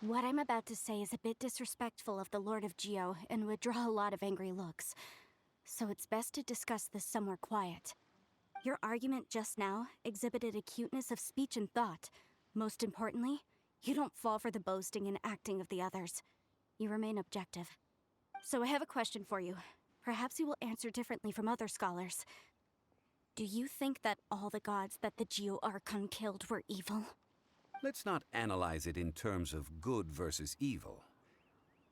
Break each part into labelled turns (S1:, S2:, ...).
S1: What I'm about to say is a bit disrespectful of the Lord of Geo and would draw a lot of angry looks. So it's best to discuss this somewhere quiet. Your argument just now exhibited acuteness of speech and thought. Most importantly, you don't fall for the boasting and acting of the others. You remain objective. So I have a question for you. Perhaps you will answer differently from other scholars. Do you think that all the gods that the Geo Archon killed were evil?
S2: Let's not analyze it in terms of good versus evil.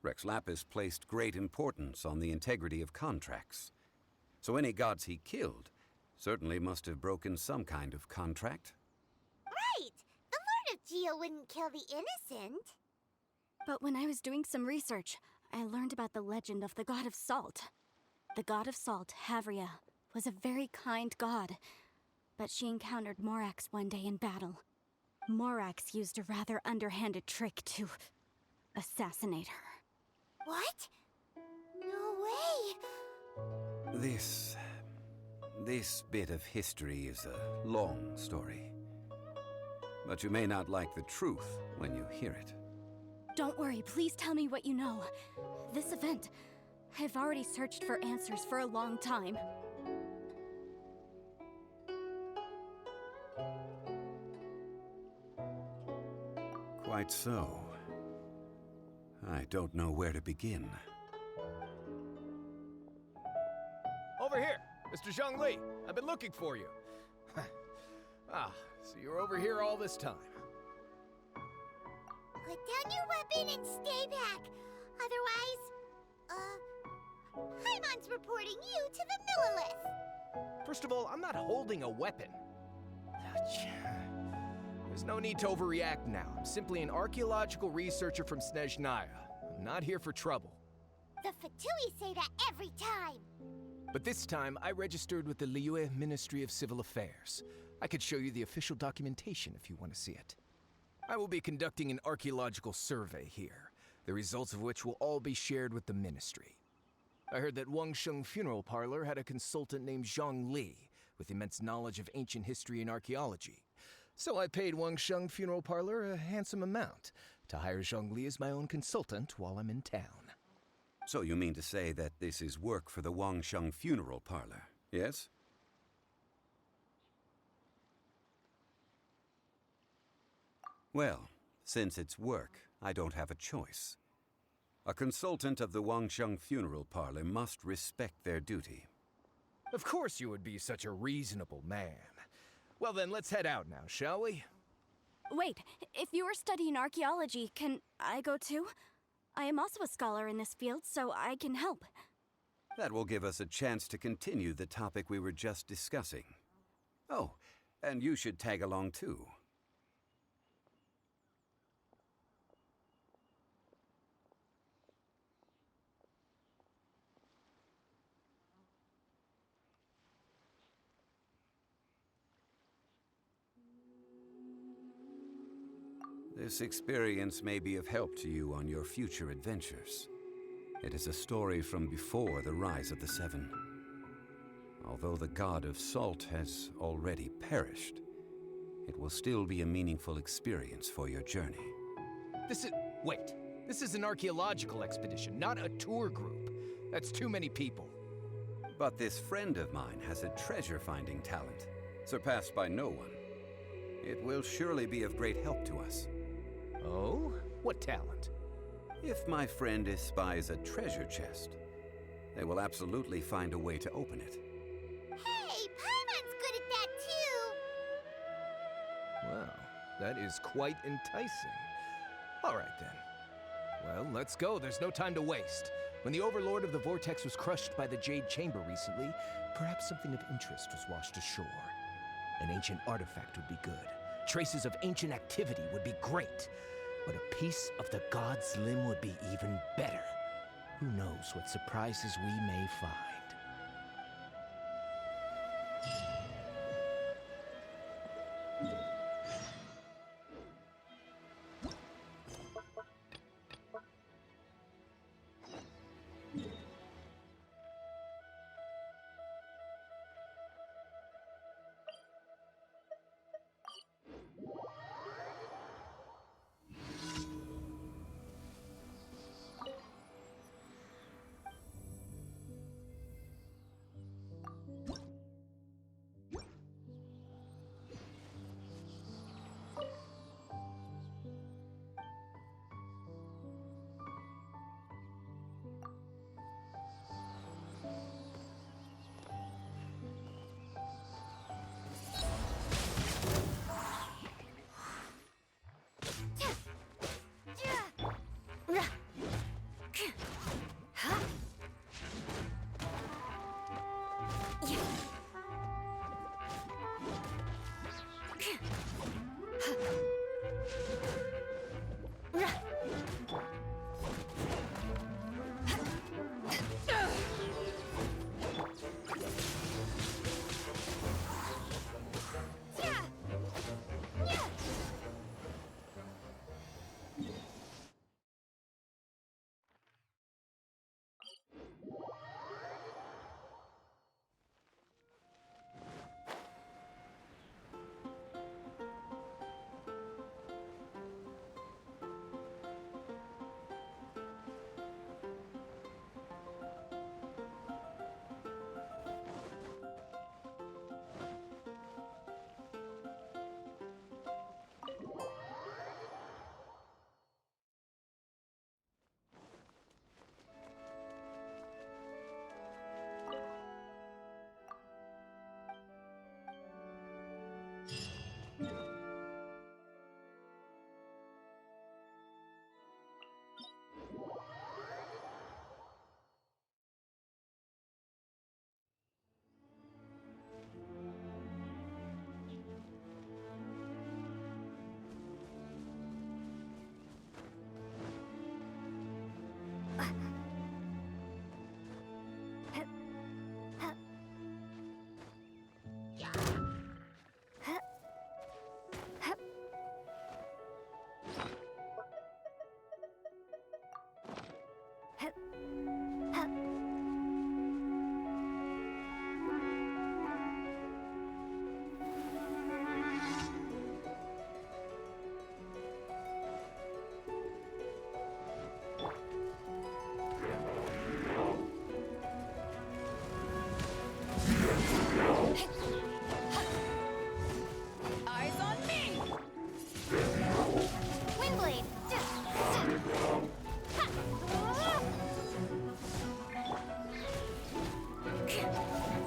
S2: Rex Lapis placed great importance on the integrity of contracts. So any gods he killed certainly must have broken some kind of contract.
S3: Right! The Lord of Geo wouldn't kill the innocent.
S1: But when I was doing some research, I learned about the legend of the god of salt. The god of salt, Havria, was a very kind god, but she encountered Morax one day in battle. Morax used a rather underhanded trick to assassinate her.
S3: What? No way!
S2: This bit of history is a long story. But you may not like the truth when you hear it.
S1: Don't worry, please tell me what you know. This event, I've already searched for answers for a long time.
S2: Quite so. I don't know where to begin.
S4: Over here, Mr. Zhongli. I've been looking for you. So you're over here all this time.
S3: Put down your weapon and stay back. Otherwise, Paimon's reporting you to the Millilith.
S4: First of all, I'm not holding a weapon. There's no need to overreact now. I'm simply an archaeological researcher from Snezhnaya. I'm not here for trouble.
S3: The Fatui say that every time.
S4: But this time, I registered with the Liyue Ministry of Civil Affairs. I could show you the official documentation if you want to see it. I will be conducting an archaeological survey here, the results of which will all be shared with the Ministry. I heard that Wangsheng Funeral Parlor had a consultant named Zhang Li, with immense knowledge of ancient history and archaeology. So I paid Wangsheng Funeral Parlor a handsome amount to hire Zhang Li as my own consultant while I'm in town.
S2: So you mean to say that this is work for the Wangsheng Funeral Parlor, yes? Well, since it's work, I don't have a choice. A consultant of the Wangsheng Funeral Parlor must respect their duty.
S4: Of course you would be such a reasonable man. Well then, let's head out now, shall we?
S1: Wait, if you are studying archaeology, can I go too? I am also a scholar in this field, so I can help.
S2: That will give us a chance to continue the topic we were just discussing. Oh, and you should tag along too. This experience may be of help to you on your future adventures. It is a story from before the rise of the Seven. Although the god of salt has already perished, it will still be a meaningful experience for your journey.
S4: Wait. This is an archaeological expedition, not a tour group. That's too many people.
S2: But this friend of mine has a treasure-finding talent, surpassed by no one. It will surely be of great help to us.
S4: Oh? What talent?
S2: If my friend espies a treasure chest, they will absolutely find a way to open it.
S3: Hey, Paimon's good at that too!
S4: Well, that is quite enticing. All right then. Well, let's go. There's no time to waste. When the Overlord of the Vortex was crushed by the Jade Chamber recently, perhaps something of interest was washed ashore. An ancient artifact would be good. Traces of ancient activity would be great. But a piece of the god's limb would be even better. Who knows what surprises we may find.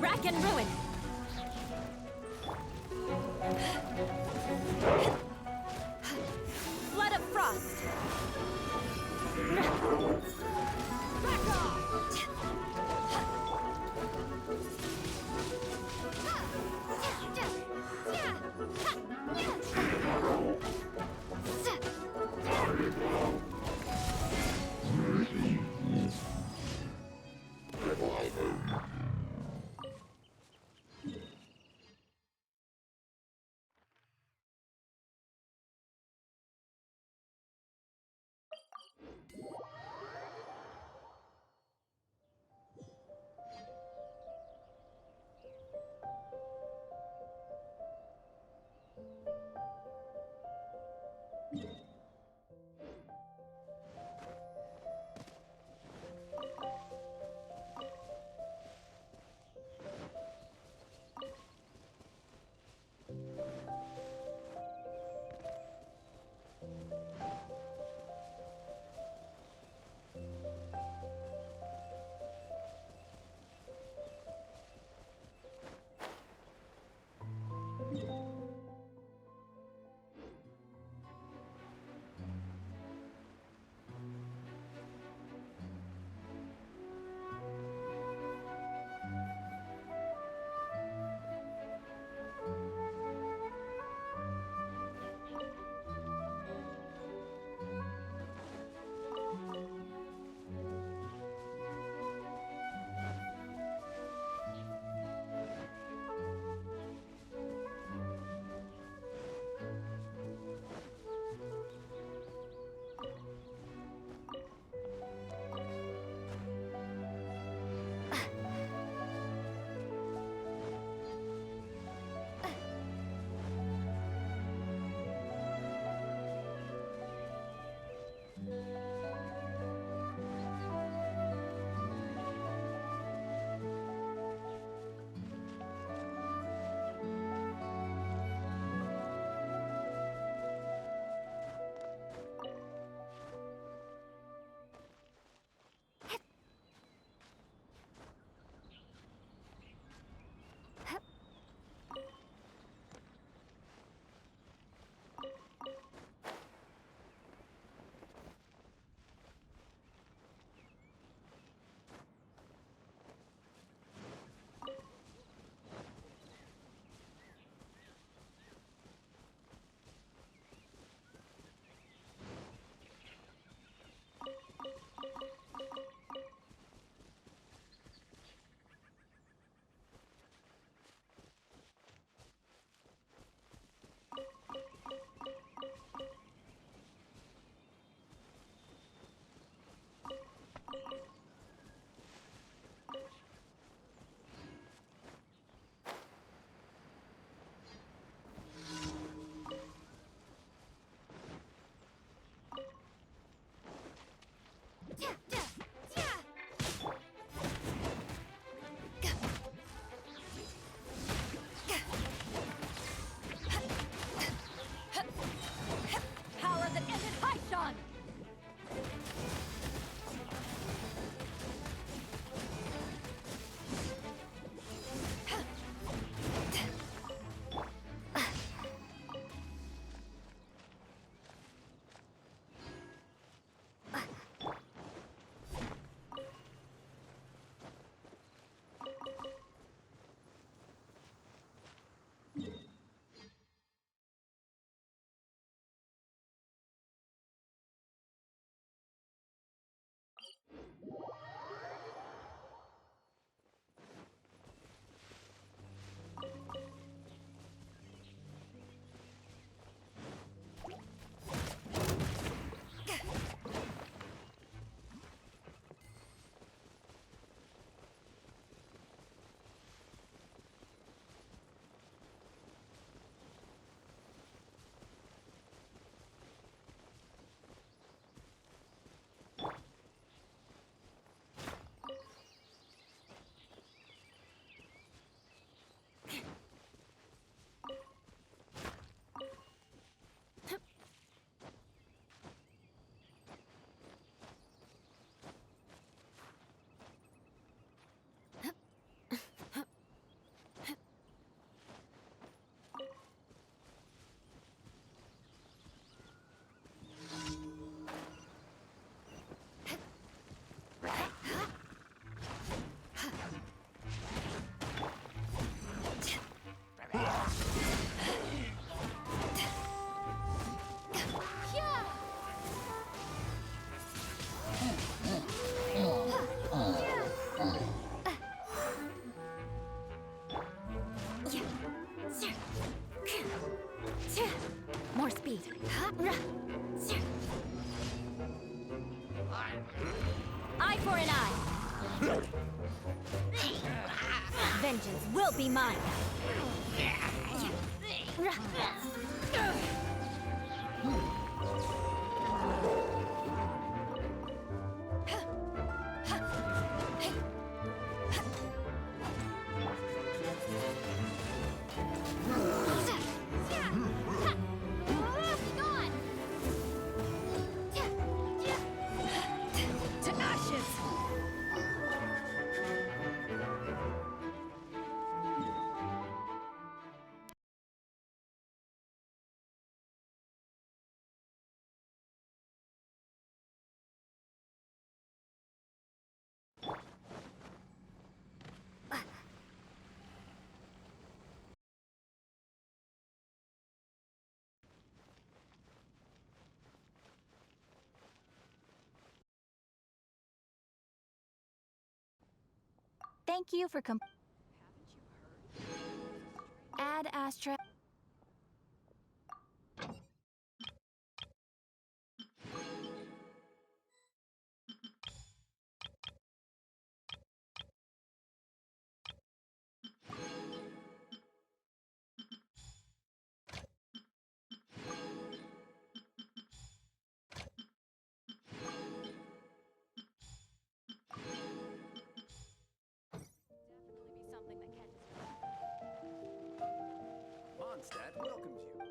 S1: Rack and ruin! Flood of frost! Back off! speed. Eye for an eye. Vengeance will be mine. To ashes! Thank you for Add Astra.
S2: Mondstadt welcomes you.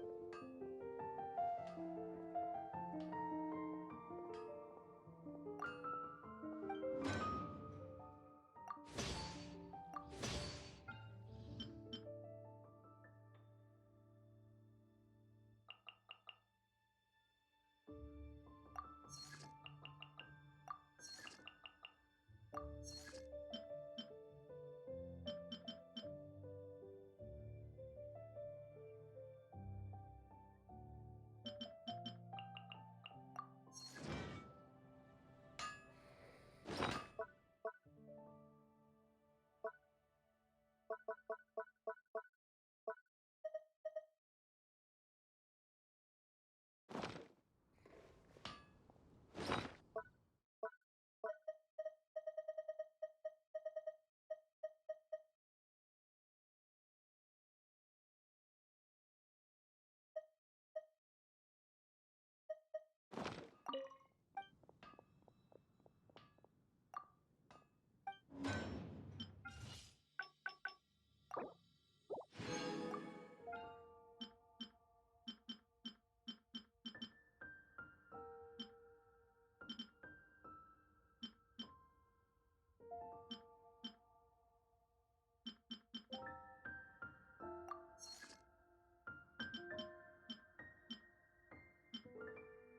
S5: Take your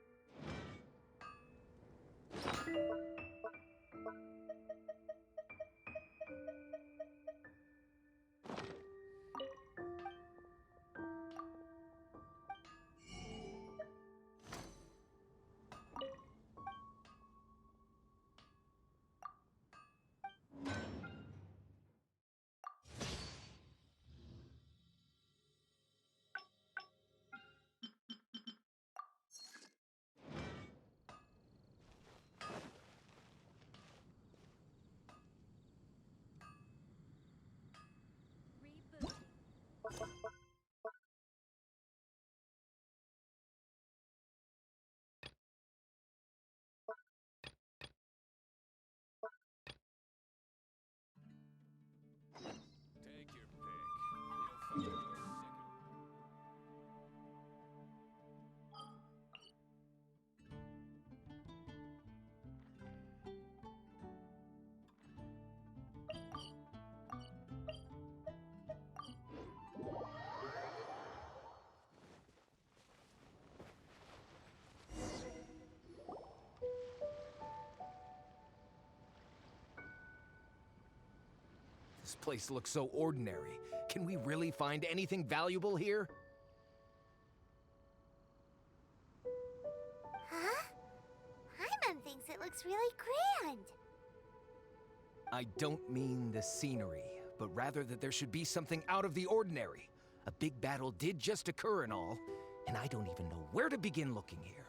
S5: pick. You'll find your
S4: This place looks so ordinary. Can we really find anything valuable here?
S3: Huh? Paimon thinks it looks really grand.
S4: I don't mean the scenery, but rather that there should be something out of the ordinary. A big battle did just occur and all. and I don't even know where to begin looking here.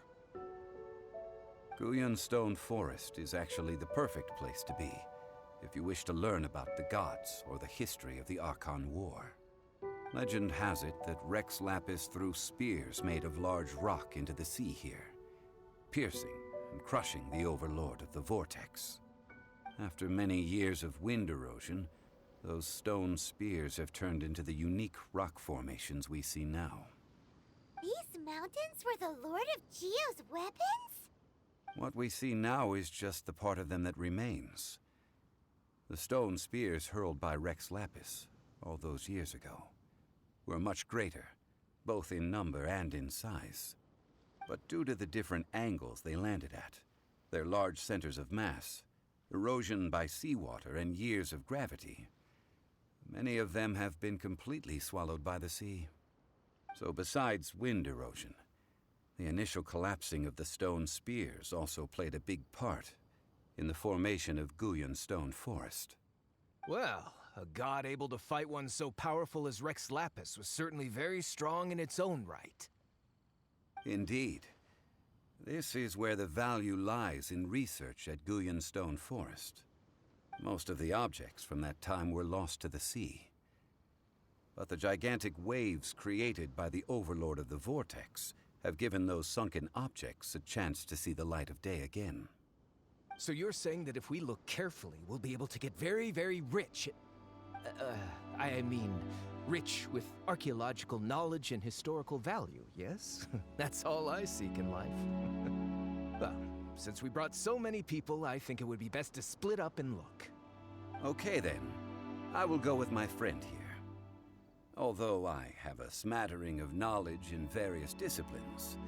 S2: Guyun Stone Forest is actually the perfect place to be if you wish to learn about the gods or the history of the Archon War. Legend has it that Rex Lapis threw spears made of large rock into the sea here, piercing and crushing the Overlord of the Vortex. After many years of wind erosion, those stone spears have turned into the unique rock formations we see now.
S3: These mountains were the Lord of Geo's weapons?
S2: What we see now is just the part of them that remains. The stone spears hurled by Rex Lapis all those years ago were much greater, both in number and in size. But due to the different angles they landed at, their large centers of mass, erosion by seawater, and years of gravity, many of them have been completely swallowed by the sea. So besides wind erosion, the initial collapsing of the stone spears also played a big part in the formation of Guyun Stone Forest.
S4: Well, a god able to fight one so powerful as Rex Lapis was certainly very strong in its own right.
S2: Indeed. This is where the value lies in research at Guyun Stone Forest. Most of the objects from that time were lost to the sea. But the gigantic waves created by the Overlord of the Vortex have given those sunken objects a chance to see the light of day again.
S4: So you're saying that if we look carefully, we'll be able to get very, very rich rich with archaeological knowledge and historical value, yes? That's all I seek in life. Well, since we brought so many people, I think it would be best to split up and look.
S2: Okay then, I will go with my friend here. Although I have a smattering of knowledge in various disciplines,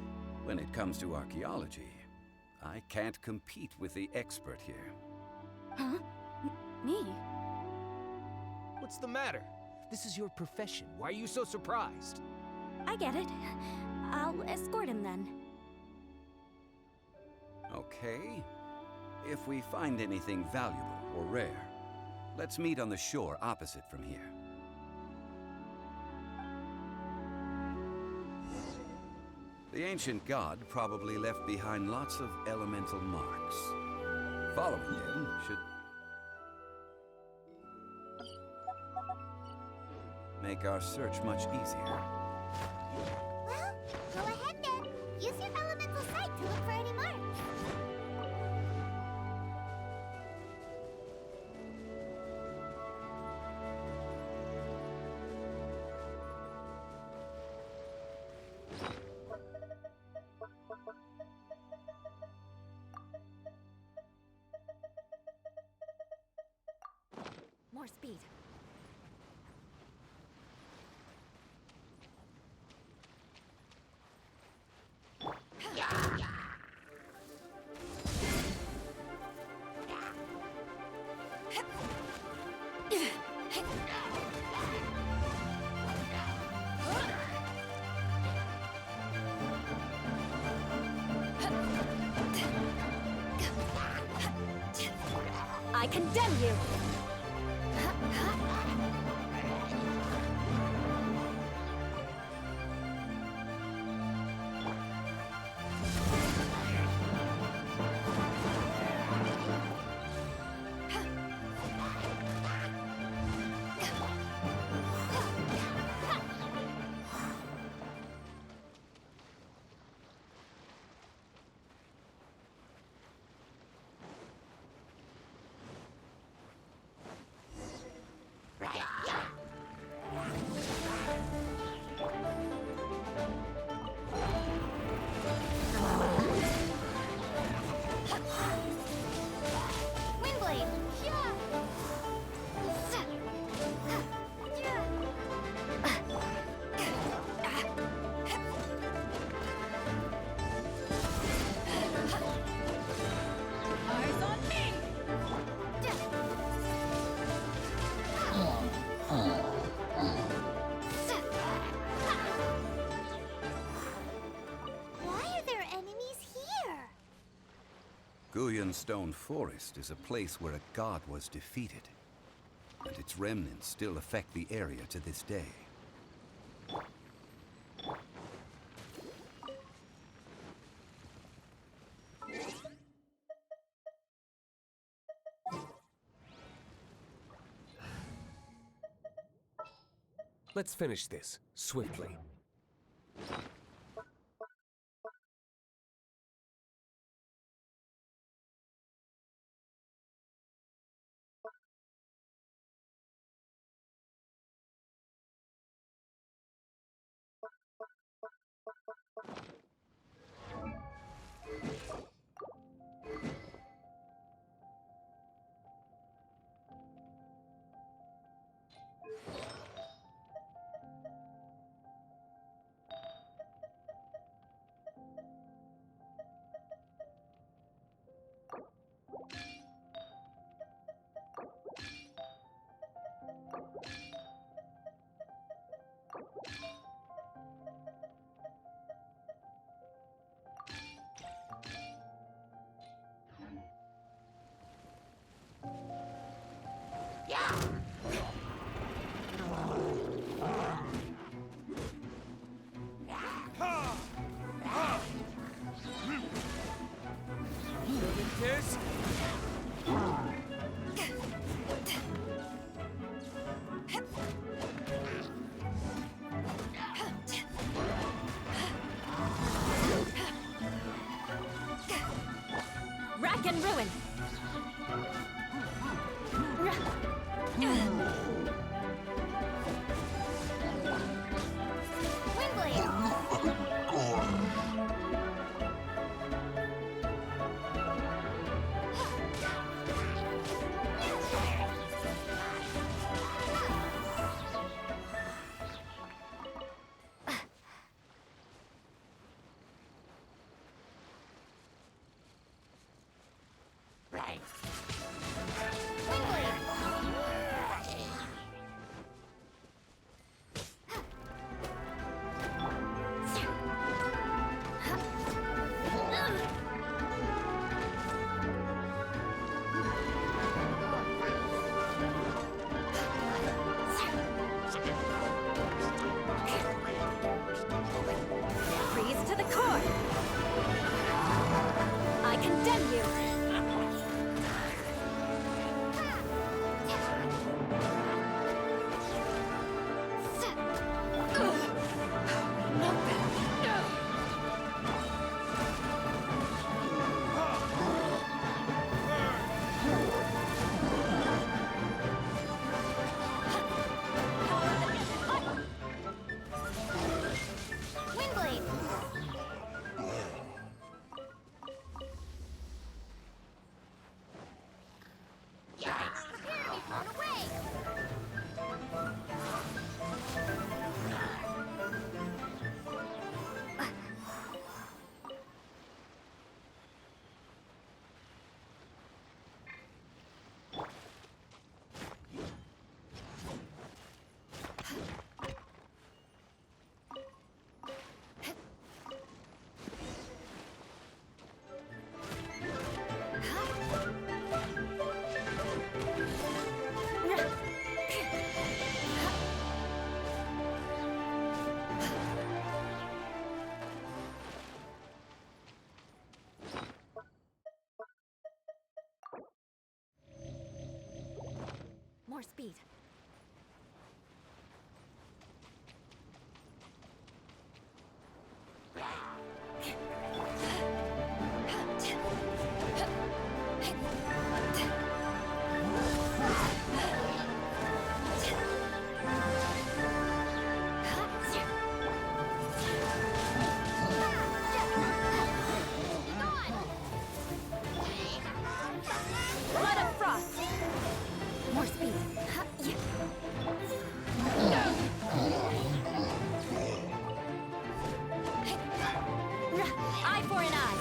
S2: when it comes to archaeology, I can't compete with the expert here.
S1: Huh? Me?
S4: What's the matter? This is your profession. Why are you so surprised?
S1: I get it. I'll escort him then.
S2: Okay. If we find anything valuable or rare, let's meet on the shore opposite from here. The ancient god probably left behind lots of elemental marks. Following them should make our search much easier.
S3: Well, go ahead then. Use your elemental sight to look for any marks.
S1: More speed. I condemn you!
S3: Windblade!
S1: Eyes on me!
S3: Why are there enemies here?
S2: Guyun Stone Forest is a place where a god was defeated, and its remnants still affect the area to this day.
S6: Let's finish this, swiftly.
S4: This?
S1: Rack and ruin! Freeze to the core! I condemn you!
S3: Windblade! Prepare to be blown away! More speed. Blood of frost. More speed. Eye for an eye.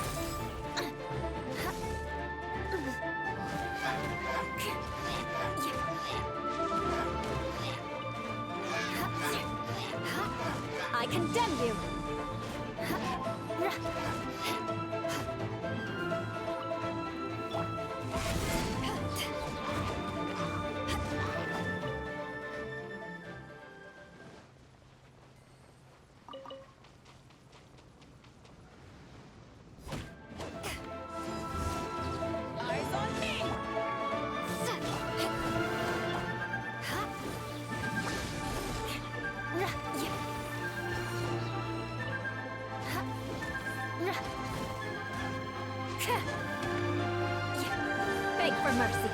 S3: I condemn you. Eyes on me.
S1: for mercy.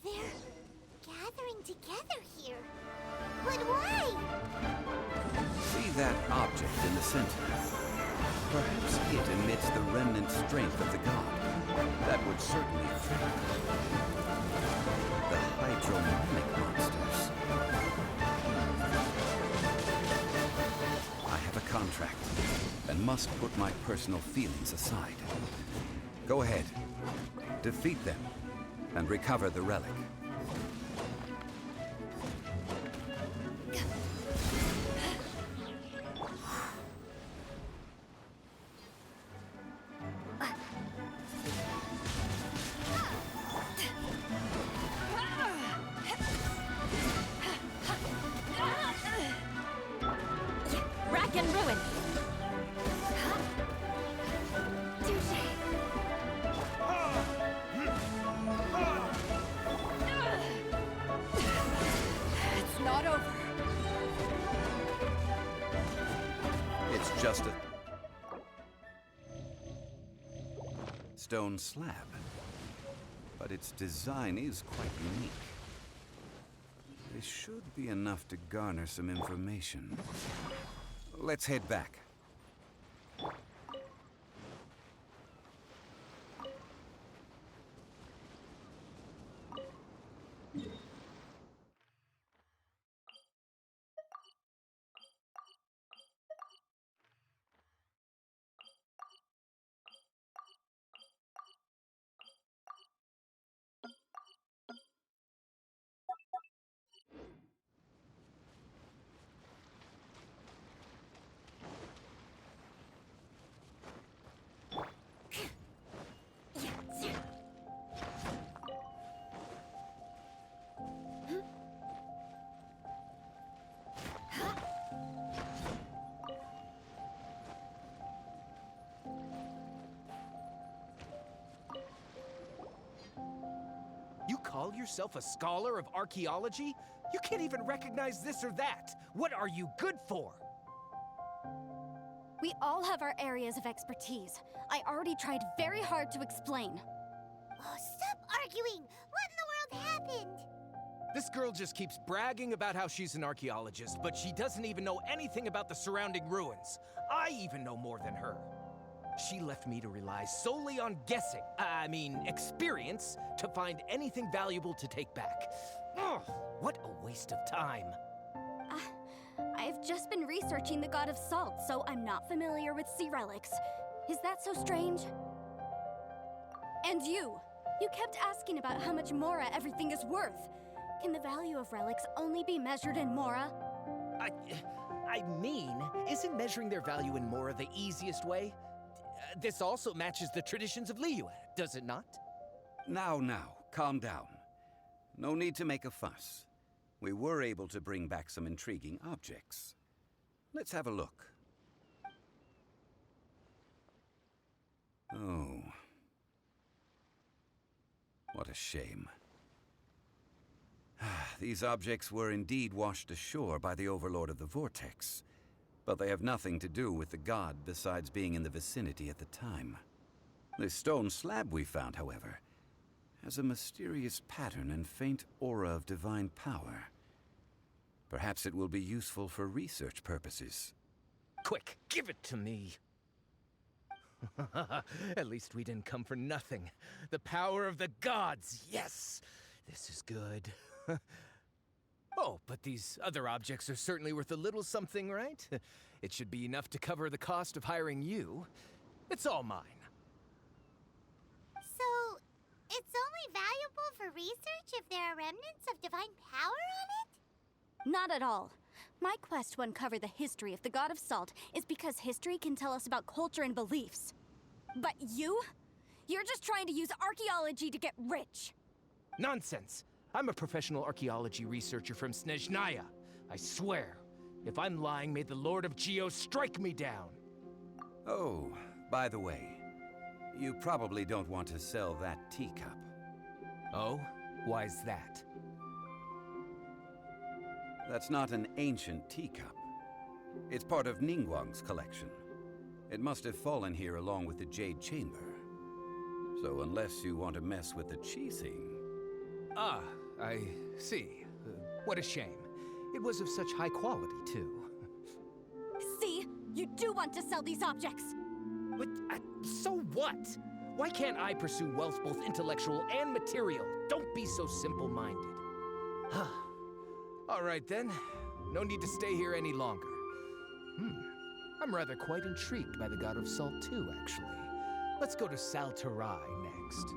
S3: They're gathering together here. But why?
S2: See that object in the center? Perhaps it emits the remnant strength of the god. That would certainly attract the hydromonic monsters. I have a contract and must put my personal feelings aside. Go ahead, defeat them, and recover the relic.
S1: Rack and ruin. It's not over.
S2: It's just a stone slab, but its design is quite unique. This should be enough to garner some information. Let's head back.
S4: You call yourself a scholar of archaeology? You can't even recognize this or that. What are you good for?
S1: We all have our areas of expertise. I already tried very hard to explain.
S3: Oh, stop arguing! What in the world happened?
S4: This girl just keeps bragging about how she's an archaeologist, but she doesn't even know anything about the surrounding ruins. I even know more than her. She left me to rely solely on guessing, experience, to find anything valuable to take back. Ugh, what a waste of time.
S1: I've just been researching the God of Salt, so I'm not familiar with sea relics. Is that so strange? And you kept asking about how much Mora everything is worth. Can the value of relics only be measured in Mora?
S4: Isn't measuring their value in Mora the easiest way? This also matches the traditions of Liyue, does it not?
S2: Now, calm down. No need to make a fuss. We were able to bring back some intriguing objects. Let's have a look. Oh. What a shame. These objects were indeed washed ashore by the Overlord of the Vortex, but they have nothing to do with the god besides being in the vicinity at the time. This stone slab we found, however, has a mysterious pattern and faint aura of divine power. Perhaps it will be useful for research purposes.
S4: Quick, give it to me. At least we didn't come for nothing. The power of the gods, yes! This is good. Oh, but these other objects are certainly worth a little something, right? It should be enough to cover the cost of hiring you. It's all mine.
S3: So, it's only valuable for research if there are remnants of divine power on it?
S1: Not at all. My quest to uncover the history of the God of Salt is because history can tell us about culture and beliefs. But you're just trying to use archaeology to get rich.
S4: Nonsense! I'm a professional archaeology researcher from Snezhnaya. I swear, if I'm lying, may the Lord of Geo strike me down.
S2: Oh, by the way, You probably don't want to sell that teacup.
S4: Oh? Why's that?
S2: That's not an ancient teacup. It's part of Ningguang's collection. It must have fallen here along with the Jade Chamber. So unless you want to mess with the Qixing...
S4: Ah, I see. What a shame. It was of such high quality, too.
S1: See? You do want to sell these objects!
S4: But, so what? Why can't I pursue wealth both intellectual and material? Don't be so simple-minded. All right, then. No need to stay here any longer. I'm rather quite intrigued by the God of Salt, too, actually. Let's go to Saltarai next.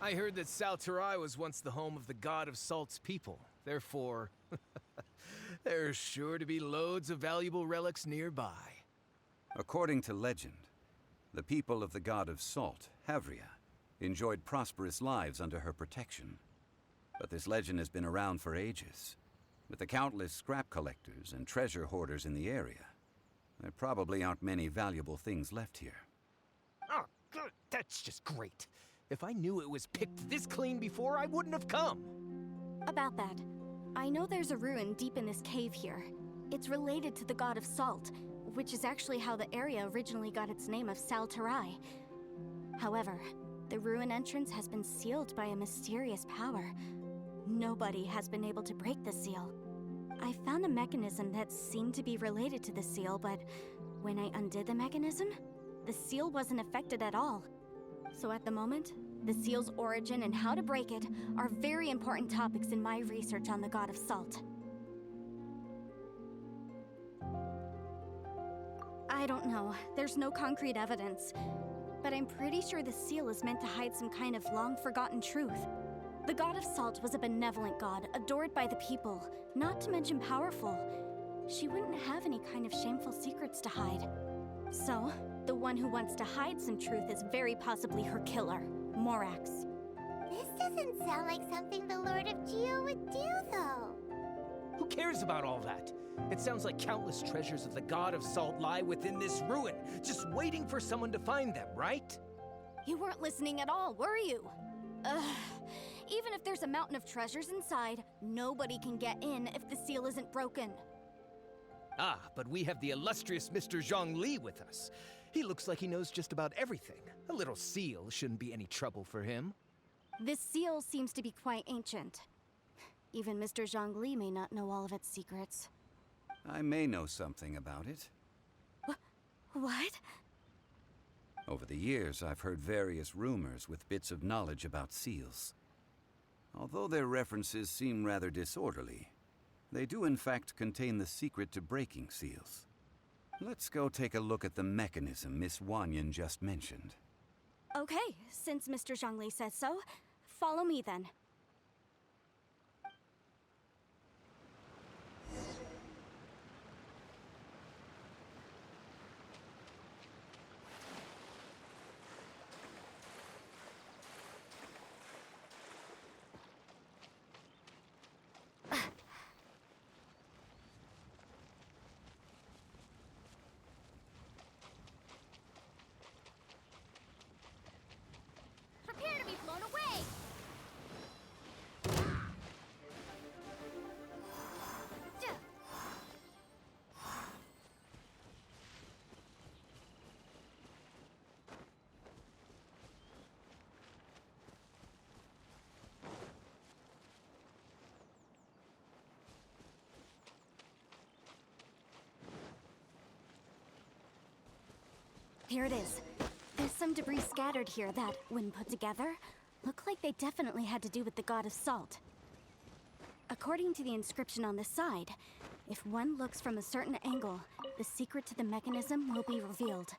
S4: I heard that Saltarai was once the home of the God of Salt's people. Therefore, there's sure to be loads of valuable relics nearby.
S2: According to legend, the people of the God of Salt, Havria, enjoyed prosperous lives under her protection. But this legend has been around for ages. With the countless scrap collectors and treasure hoarders in the area, there probably aren't many valuable things left here.
S4: Oh, good. That's just great. If I knew it was picked this clean before, I wouldn't have come.
S1: About that, I know there's a ruin deep in this cave here. It's related to the God of Salt, which is actually how the area originally got its name of Saltarai. However, the ruin entrance has been sealed by a mysterious power. Nobody has been able to break the seal. I found a mechanism that seemed to be related to the seal, but when I undid the mechanism, the seal wasn't affected at all. So at the moment, the seal's origin and how to break it are very important topics in my research on the God of Salt. I don't know. There's no concrete evidence. But I'm pretty sure the seal is meant to hide some kind of long-forgotten truth. The God of Salt was a benevolent god, adored by the people, not to mention powerful. She wouldn't have any kind of shameful secrets to hide. So, the one who wants to hide some truth is very possibly her killer, Morax.
S3: This doesn't sound like something the Lord of Geo would do, though.
S4: Who cares about all that? It sounds like countless treasures of the God of Salt lie within this ruin, just waiting for someone to find them, right?
S1: You weren't listening at all, were you? Ugh. Even if there's a mountain of treasures inside, nobody can get in if the seal isn't broken.
S4: Ah, but we have the illustrious Mr. Zhongli with us. He looks like he knows just about everything. A little seal shouldn't be any trouble for him.
S1: This seal seems to be quite ancient. Even Mr. Zhongli may not know all of its secrets.
S2: I may know something about it.
S1: What?
S2: Over the years, I've heard various rumors with bits of knowledge about seals. Although their references seem rather disorderly, they do in fact contain the secret to breaking seals. Let's go take a look at the mechanism Miss Wanyan just mentioned.
S1: Okay, since Mr. Zhongli says so, follow me then.
S3: Prepare to be blown away!
S1: Here it is. There's some debris scattered here that, when put together, look like they definitely had to do with the god of salt. According to the inscription on the side, if one looks from a certain angle, the secret to the mechanism will be revealed.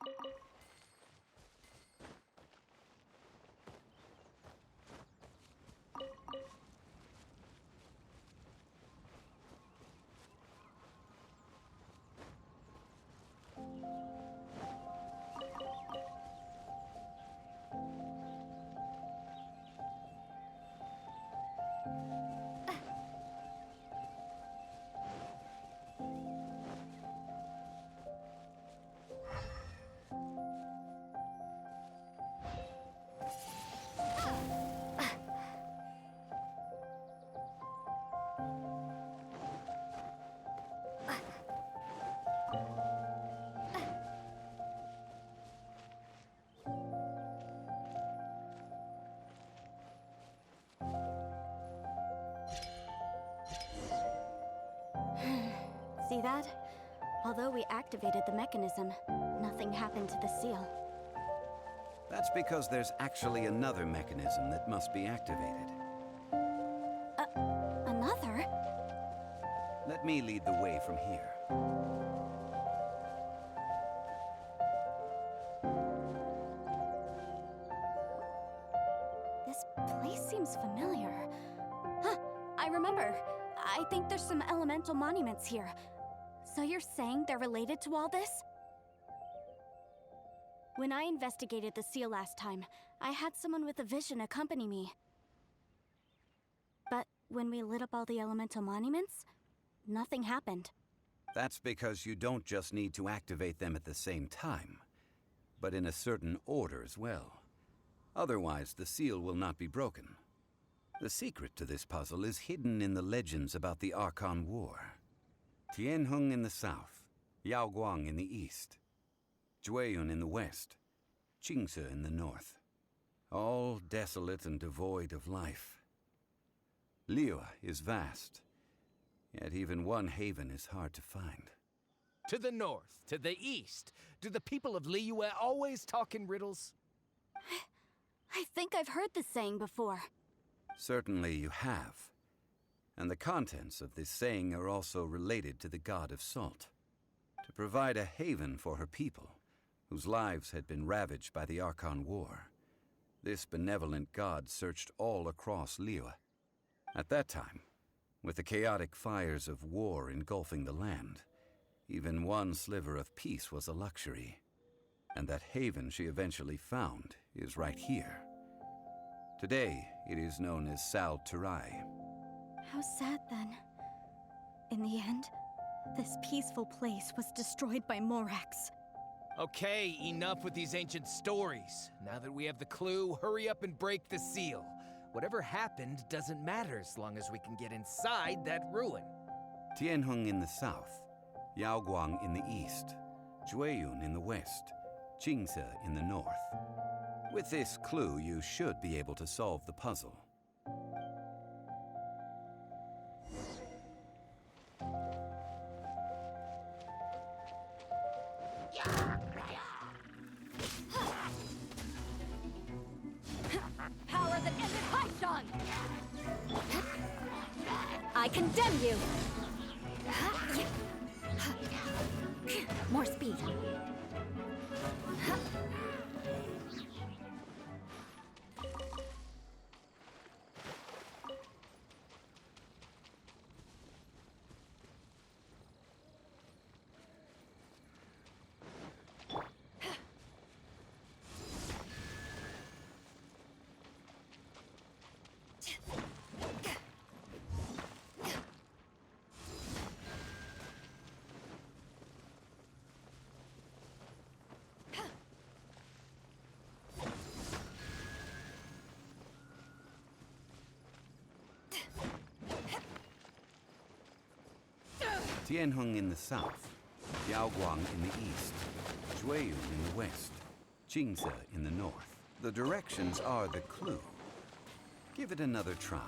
S1: See that? Although we activated the mechanism, nothing happened to the seal.
S2: That's because there's actually another mechanism that must be activated.
S1: Another?
S2: Let me lead the way from here.
S1: This place seems familiar. Huh, I remember. I think there's some elemental monuments here. So you're saying they're related to all this? When I investigated the seal last time, I had someone with a vision accompany me. But when we lit up all the elemental monuments, nothing happened.
S2: That's because you don't just need to activate them at the same time, but in a certain order as well. Otherwise, the seal will not be broken. The secret to this puzzle is hidden in the legends about the Archon War. Tianheng in the south, Yaoguang in the east, Jueyun in the west, Qingce in the north. All desolate and devoid of life. Liyue is vast, yet even one haven is hard to find.
S4: To the north, to the east. Do the people of Liyue always talk in riddles?
S1: I think I've heard this saying before.
S2: Certainly you have. And the contents of this saying are also related to the god of salt. To provide a haven for her people, whose lives had been ravaged by the Archon War, this benevolent god searched all across Liyue. At that time, with the chaotic fires of war engulfing the land, even one sliver of peace was a luxury. And that haven she eventually found is right here. Today, it is known as Sal Turai.
S1: How sad then. In the end, this peaceful place was destroyed by Morax.
S4: Okay, enough with these ancient stories. Now that we have the clue, hurry up and break the seal. Whatever happened doesn't matter as long as we can get inside that ruin.
S2: Tianheng in the south, Yaoguang in the east, Jueyun in the west, Qingce in the north. With this clue, you should be able to solve the puzzle.
S1: I condemn you! More speed.
S2: Tianheng in the south, Yaoguang in the east, Jueyun in the west, Jingze in the north. The directions are the clue. Give it another try.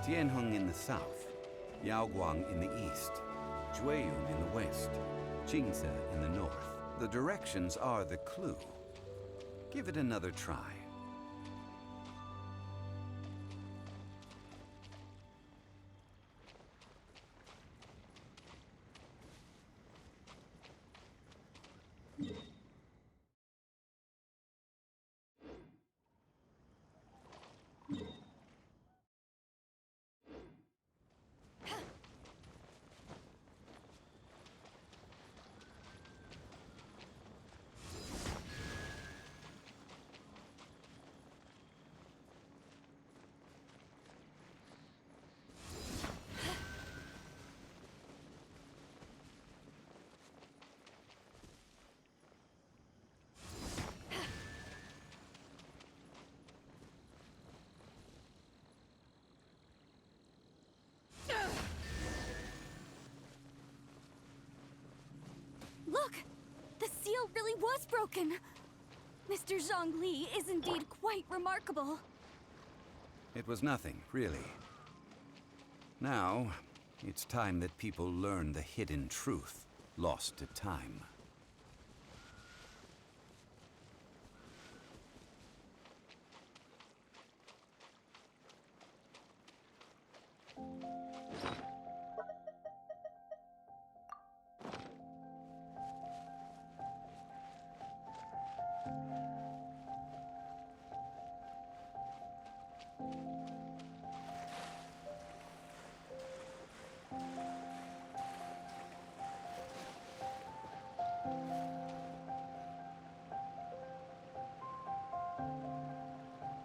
S2: Tianheng in the south, Yaoguang in the east, Jueyun in the west, Jingze in the north. The directions are the clue. Give it another try.
S1: Look! The seal really was broken! Mr. Zhongli is indeed quite remarkable.
S2: It was nothing, really. Now, it's time that people learn the hidden truth, lost to time.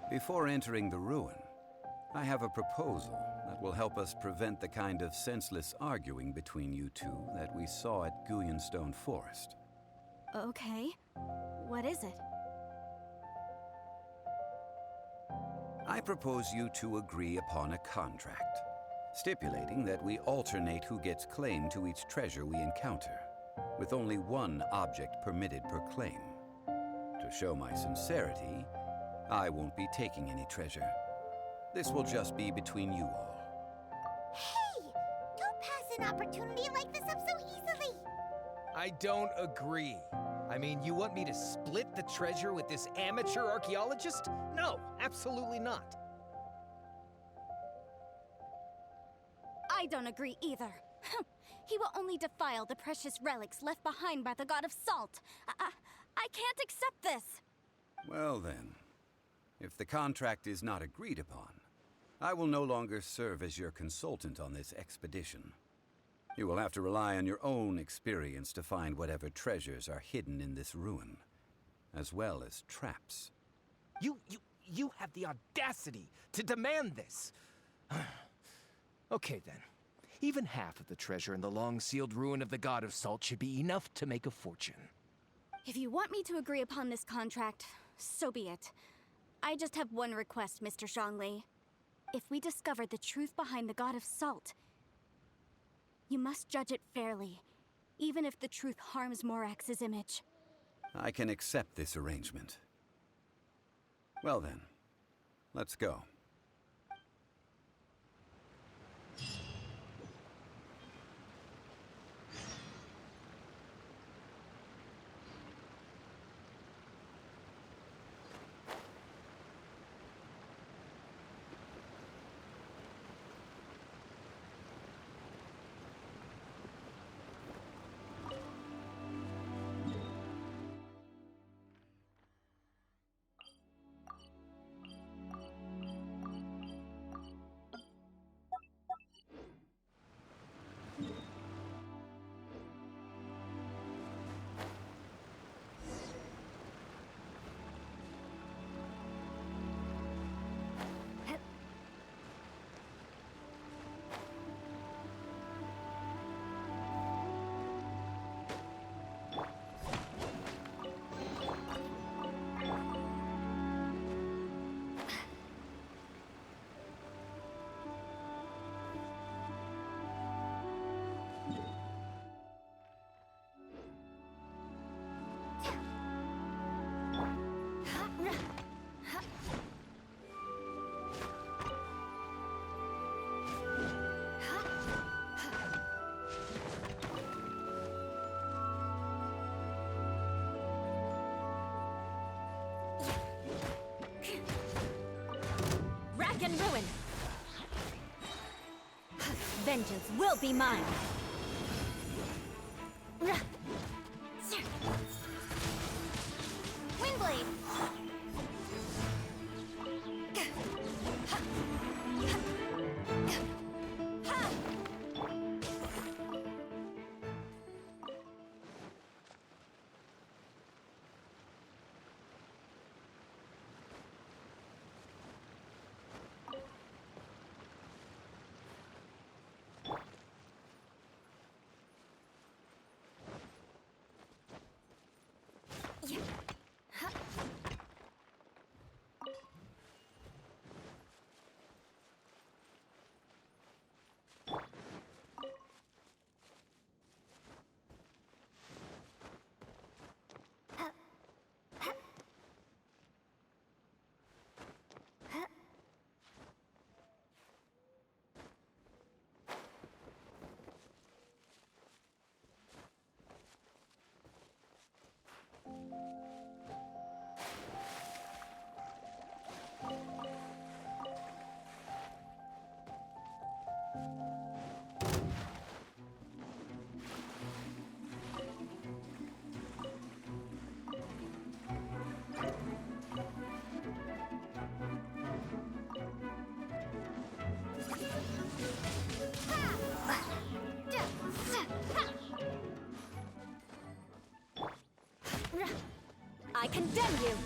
S2: Before entering the ruin, I have a proposal that will help us prevent the kind of senseless arguing between you two that we saw at Guyonstone Forest.
S1: Okay. What is it?
S2: I propose you two agree upon a contract, stipulating that we alternate who gets claim to each treasure we encounter, with only one object permitted per claim. To show my sincerity, I won't be taking any treasure. This will just be between you all.
S3: Hey! Don't pass an opportunity like this up so easily!
S4: I don't agree. I mean, you want me to split the treasure with this amateur archaeologist? No, absolutely not.
S1: I don't agree either. He will only defile the precious relics left behind by the god of salt. I can't accept this.
S2: Well then, if the contract is not agreed upon, I will no longer serve as your consultant on this expedition. You will have to rely on your own experience to find whatever treasures are hidden in this ruin, as well as traps.
S4: You have the audacity to demand this! Okay then. Even half of the treasure in the long-sealed ruin of the God of Salt should be enough to make a fortune.
S1: If you want me to agree upon this contract, so be it. I just have one request, Mr. Zhongli. If we discover the truth behind the God of Salt, you must judge it fairly, even if the truth harms Morax's image.
S2: I can accept this arrangement. Well then, let's go.
S1: Rack and ruin! Vengeance will be mine!
S3: Windblade!
S1: I condemn you!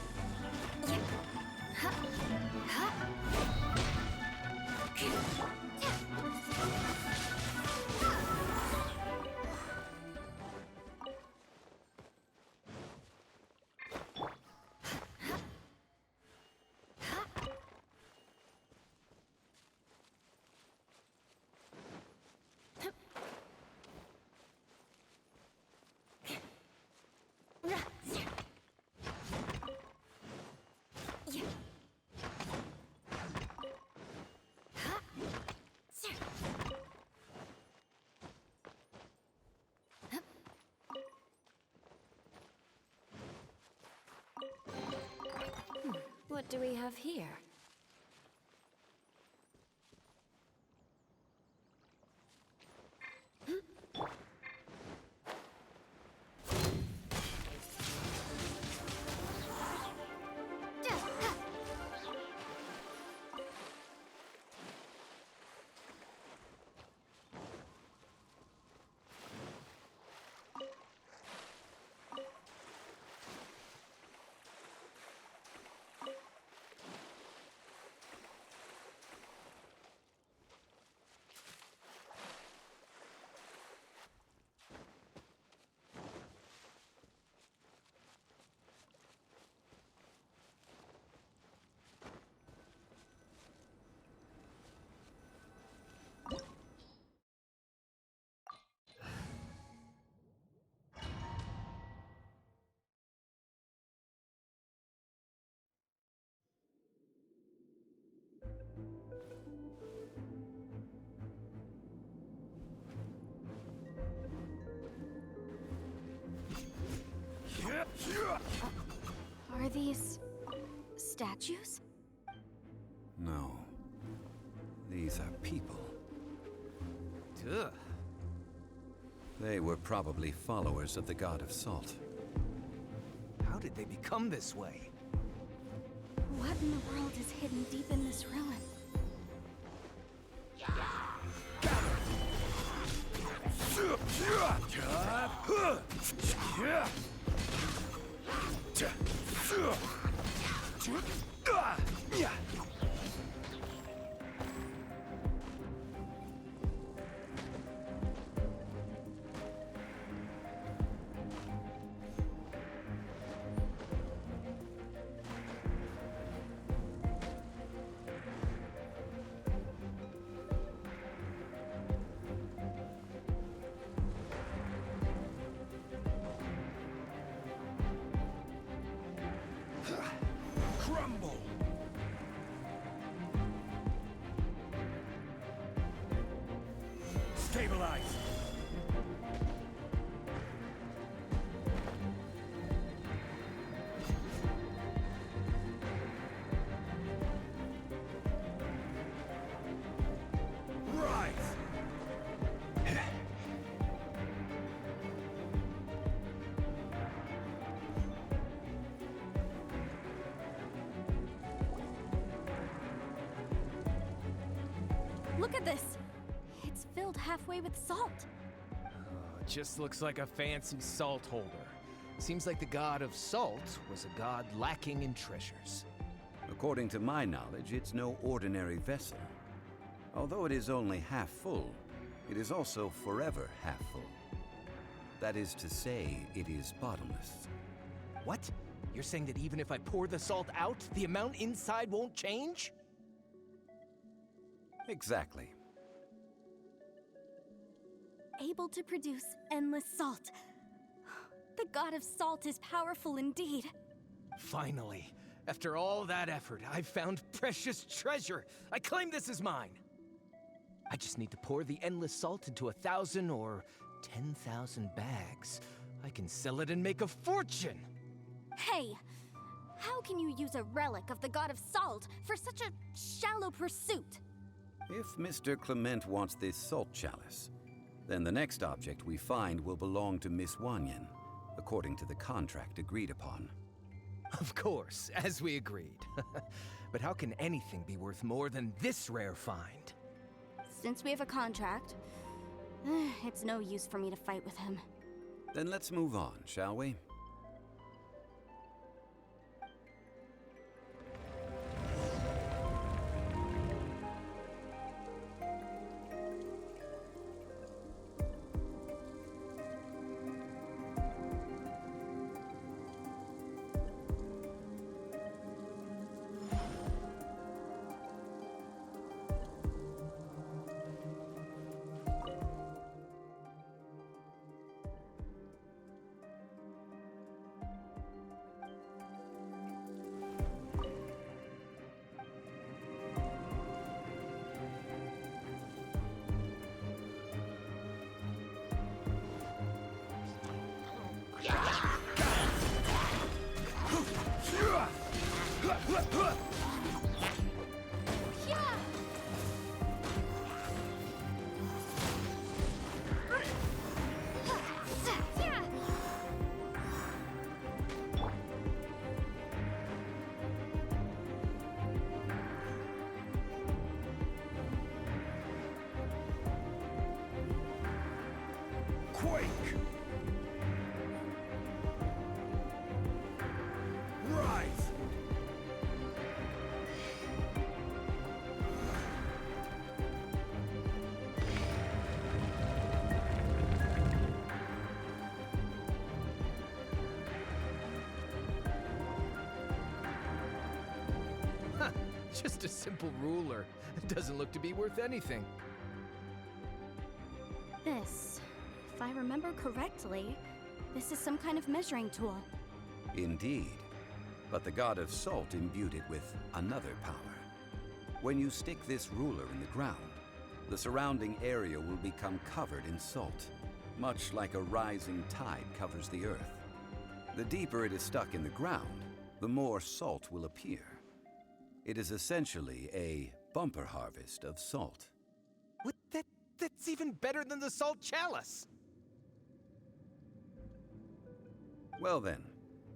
S1: What do we have here? Statues?
S2: No. These are people.
S4: Duh.
S2: They were probably followers of the god of salt.
S4: How did they become this way?
S1: What in the world is hidden deep in this ruin?
S5: Crumble! Stabilize! Rise!
S1: Look at this! It's filled halfway with salt.
S4: It just looks like a fancy salt holder. Seems like the god of salt was a god lacking in treasures.
S2: According to my knowledge, it's no ordinary vessel. Although it is only half full, it is also forever half full. That is to say, it is bottomless.
S4: What? You're saying that even if I pour the salt out, the amount inside won't change?
S2: Exactly.
S1: Able to produce endless salt. The god of salt is powerful indeed.
S4: Finally, after all that effort, I've found precious treasure. I claim this as mine. I just need to pour the endless salt into 1,000 or 10,000 bags. I can sell it and make a fortune.
S1: Hey, how can you use a relic of the god of salt for such a shallow pursuit?
S2: If Mr. Clement wants this salt chalice, then the next object we find will belong to Miss Wanyan, according to the contract agreed upon.
S4: Of course, as we agreed. But how can anything be worth more than this rare find?
S1: Since we have a contract, it's no use for me to fight with him.
S2: Then let's move on, shall we?
S5: Quake! Rise!
S4: Huh, just a simple ruler. It doesn't look to be worth anything.
S1: This, if I remember correctly, this is some kind of measuring tool.
S2: Indeed. But the god of salt imbued it with another power. When you stick this ruler in the ground, the surrounding area will become covered in salt, much like a rising tide covers the earth. The deeper it is stuck in the ground, the more salt will appear. It is essentially a bumper harvest of salt.
S4: What? That's even better than the salt chalice!
S2: Well then,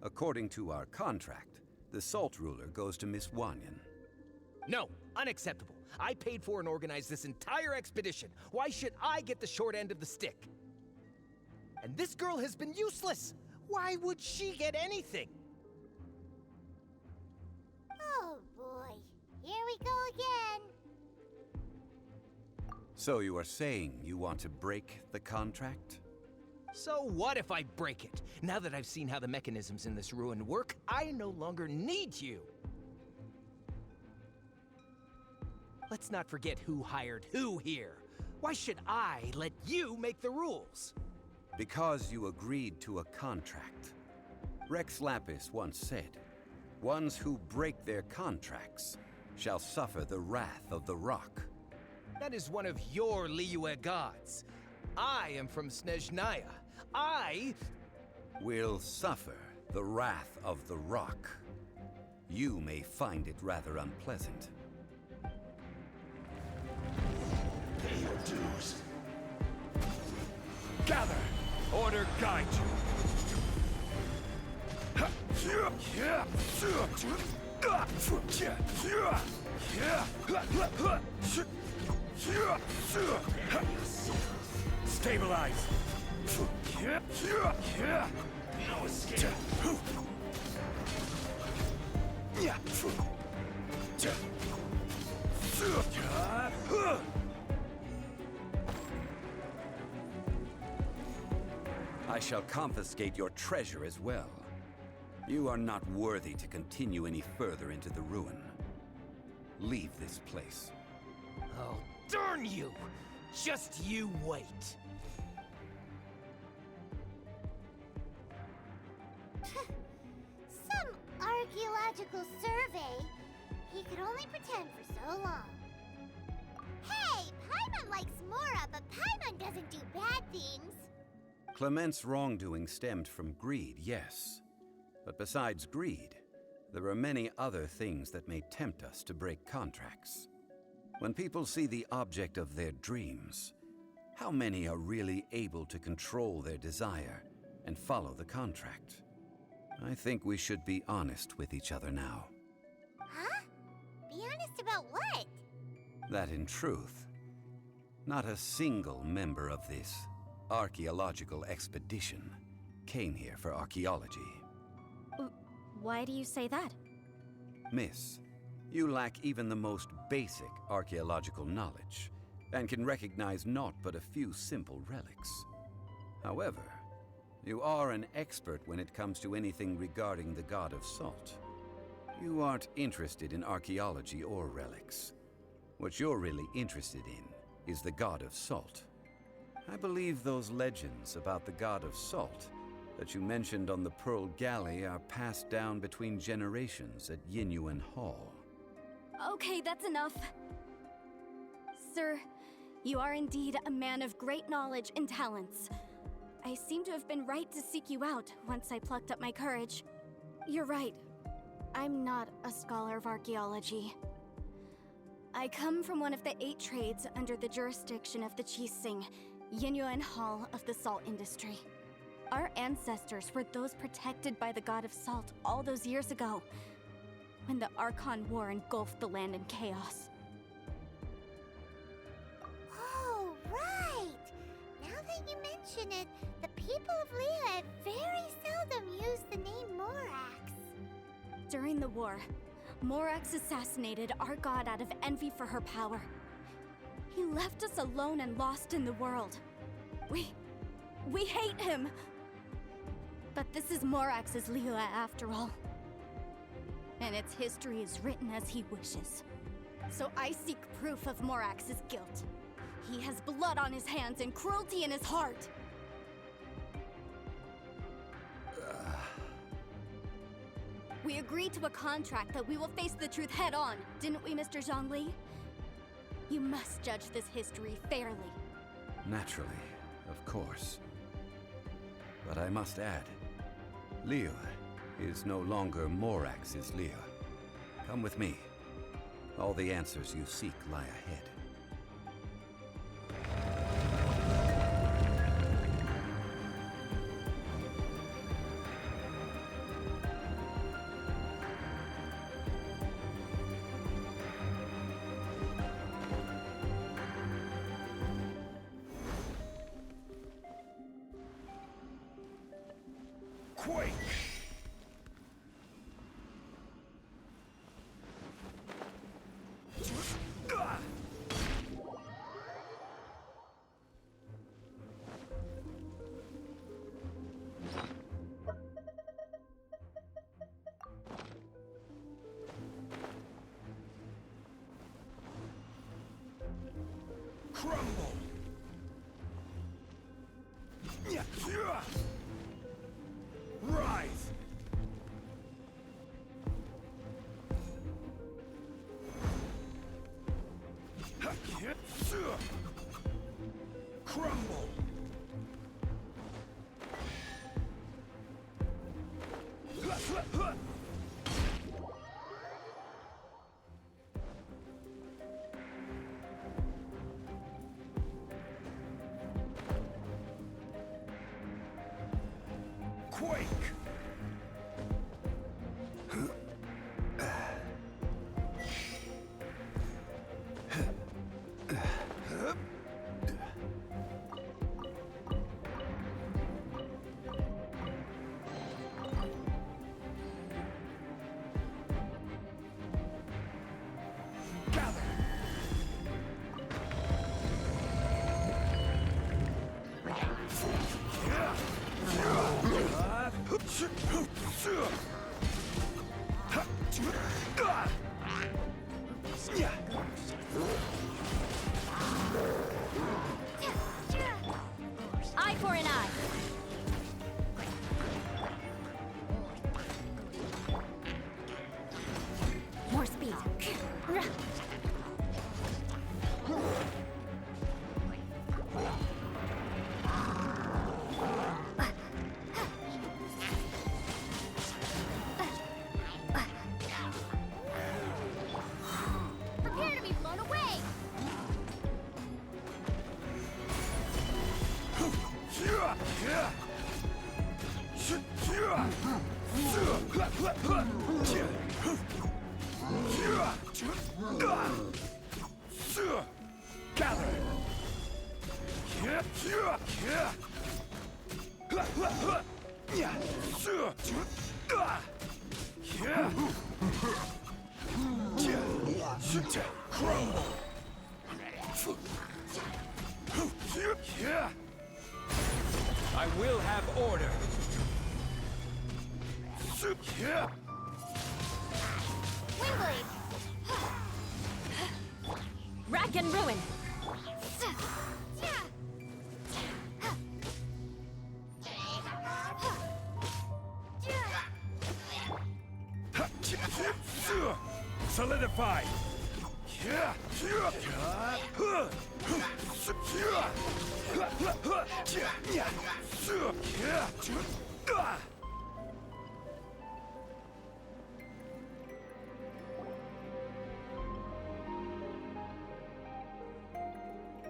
S2: according to our contract, the salt ruler goes to Miss Wanyan.
S4: No, unacceptable. I paid for and organized this entire expedition. Why should I get the short end of the stick? And this girl has been useless. Why would she get anything?
S3: Oh boy, here we go again.
S2: So you are saying you want to break the contract?
S4: So what if I break it? Now that I've seen how the mechanisms in this ruin work, I no longer need you. Let's not forget who hired who here. Why should I let you make the rules?
S2: Because you agreed to a contract. Rex Lapis once said, "Ones who break their contracts shall suffer the wrath of the rock."
S4: That is one of your Liyue gods. I am from Snezhnaya. I
S2: Will suffer the wrath of the rock. You may find it rather unpleasant.
S5: Pay your dues. Gather! Order guide you. Stabilize! No escape!
S2: I shall confiscate your treasure as well. You are not worthy to continue any further into the ruin. Leave this place.
S4: Oh, darn you! Just you wait.
S3: Some archaeological survey. He could only pretend for so long. Hey, Paimon likes Mora, but Paimon doesn't do bad things.
S2: Clement's wrongdoing stemmed from greed, yes. But besides greed, there are many other things that may tempt us to break contracts. When people see the object of their dreams, how many are really able to control their desire and follow the contract? I think we should be honest with each other now.
S3: Huh? Be honest about what?
S2: That in truth, not a single member of this archaeological expedition came here for archaeology.
S1: Why do you say that?
S2: Miss, you lack even the most basic archaeological knowledge, and can recognize naught but a few simple relics. However, you are an expert when it comes to anything regarding the god of salt. You aren't interested in archaeology or relics. What you're really interested in is the god of salt. I believe those legends about the god of salt that you mentioned on the Pearl Galley are passed down between generations at Yinyuan Hall.
S1: Okay, that's enough. Sir, you are indeed a man of great knowledge and talents. I seem to have been right to seek you out once I plucked up my courage. You're right. I'm not a scholar of archaeology. I come from one of the 8 trades under the jurisdiction of the Qixing, Yinyuan Hall of the salt industry. Our ancestors were those protected by the god of salt all those years ago, when the Archon War engulfed the land in chaos.
S3: Oh, right! Now that you mention it, the people of Liyue very seldom use the name Morax.
S1: During the war, Morax assassinated our god out of envy for her power. He left us alone and lost in the world. We hate him! But this is Morax's Liyue after all. And its history is written as he wishes. So I seek proof of Morax's guilt. He has blood on his hands and cruelty in his heart. We agreed to a contract that we will face the truth head on, didn't we, Mr. Zhongli? You must judge this history fairly.
S2: Naturally, of course. But I must add, Liyue is no longer Morax's Leah. Come with me. All the answers you seek lie ahead.
S5: Quake! Crumble! Rise! Crumble! Quake!
S1: Eye for an eye. More speed.
S3: Prepare to be blown away!
S5: Crumble!
S4: I will have order.
S3: Windblade!
S1: Rack and ruin.
S5: Solidify!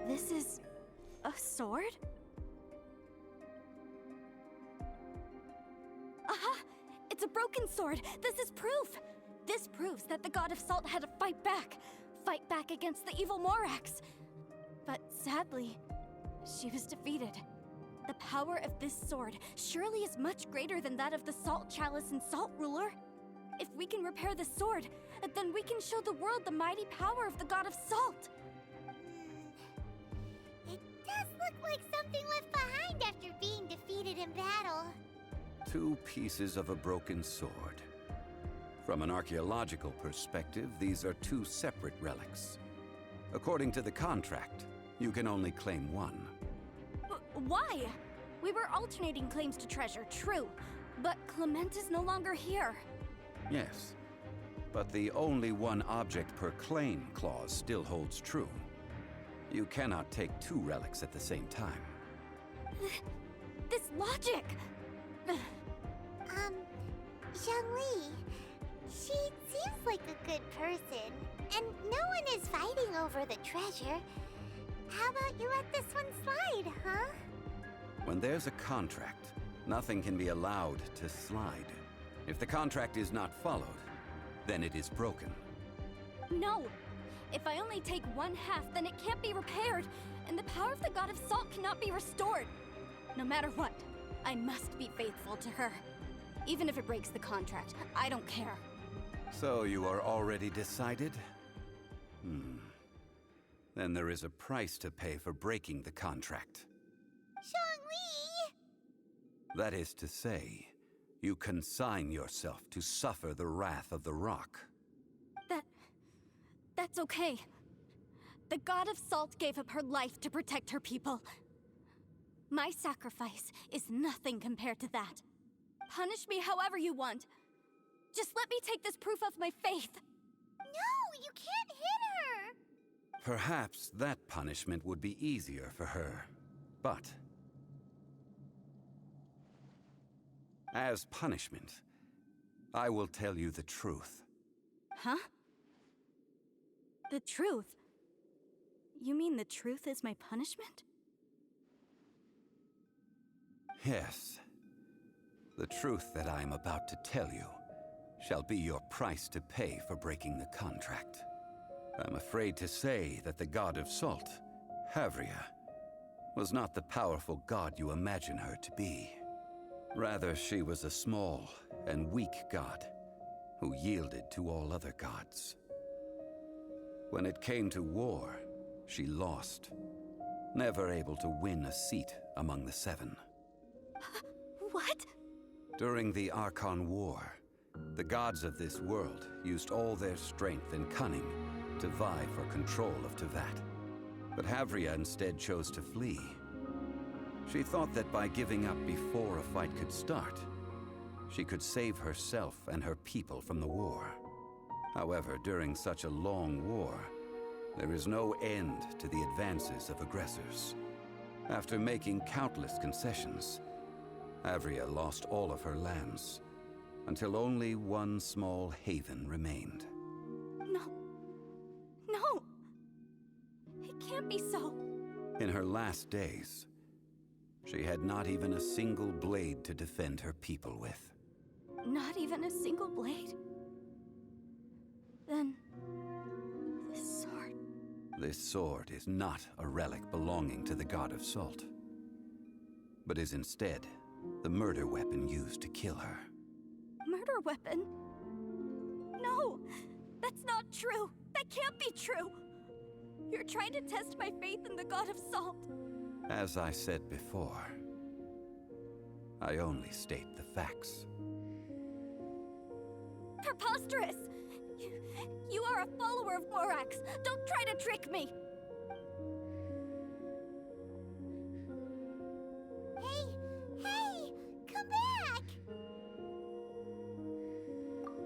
S1: This is a sword? Aha! It's a broken sword. This is proof. This proves that the god of salt had to fight back. Fight back against the evil Morax. But sadly, she was defeated. The power of this sword surely is much greater than that of the Salt Chalice and Salt Ruler. If we can repair the sword, then we can show the world the mighty power of the god of salt.
S3: It does look like something left behind after being defeated in battle.
S2: 2 pieces of a broken sword. From an archaeological perspective, these are 2 separate relics. According to the contract, you can only claim one.
S1: Why? We were alternating claims to treasure, true. But Clement is no longer here.
S2: Yes, but the only one object per claim clause still holds true. You cannot take 2 relics at the same time.
S1: This logic!
S3: Zhongli. She seems like a good person, and no one is fighting over the treasure. How about you let this one slide, huh?
S2: When there's a contract, nothing can be allowed to slide. If the contract is not followed, then it is broken.
S1: No! If I only take one half, then it can't be repaired, and the power of the God of Salt cannot be restored. No matter what, I must be faithful to her. Even if it breaks the contract, I don't care.
S2: So you are already decided? Then there is a price to pay for breaking the contract.
S3: Zhongli!
S2: That is to say, you consign yourself to suffer the wrath of the rock.
S1: That's okay. The God of Salt gave up her life to protect her people. My sacrifice is nothing compared to that. Punish me however you want. Just let me take this proof of my faith.
S3: No, you can't hit her!
S2: Perhaps that punishment would be easier for her. But as punishment, I will tell you the truth.
S1: Huh? The truth? You mean the truth is my punishment?
S2: Yes. The truth that I am about to tell you shall be your price to pay for breaking the contract. I'm afraid to say that the God of Salt, Havria, was not the powerful god you imagine her to be. Rather, she was a small and weak god who yielded to all other gods. When it came to war, she lost, never able to win a seat among the seven.
S1: What?
S2: During the Archon War, the gods of this world used all their strength and cunning to vie for control of Tevat. But Havria instead chose to flee. She thought that by giving up before a fight could start, she could save herself and her people from the war. However, during such a long war, there is no end to the advances of aggressors. After making countless concessions, Havria lost all of her lands, until only one small haven remained.
S1: No! It can't be so.
S2: In her last days, she had not even a single blade to defend her people with.
S1: Not even a single blade? Then, this sword...
S2: This sword is not a relic belonging to the God of Salt, but is instead the murder weapon used to kill her.
S1: Murder weapon? No! That's not true! That can't be true! You're trying to test my faith in the God of Salt.
S2: As I said before, I only state the facts.
S1: Preposterous! You are a follower of Morax! Don't try to trick me!
S3: Hey! Come back!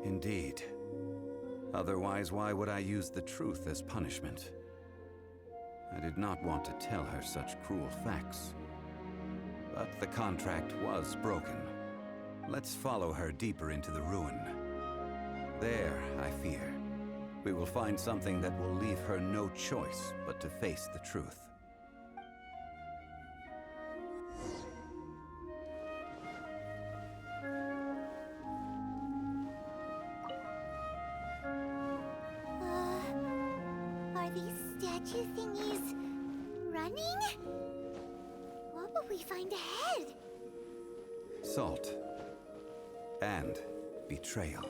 S2: Indeed. Otherwise, why would I use the truth as punishment? I did not want to tell her such cruel facts. But the contract was broken. Let's follow her deeper into the ruin. There, I fear, we will find something that will leave her no choice but to face the truth.
S3: Are these statue thingies running? What will we find ahead?
S2: Salt. And betrayal.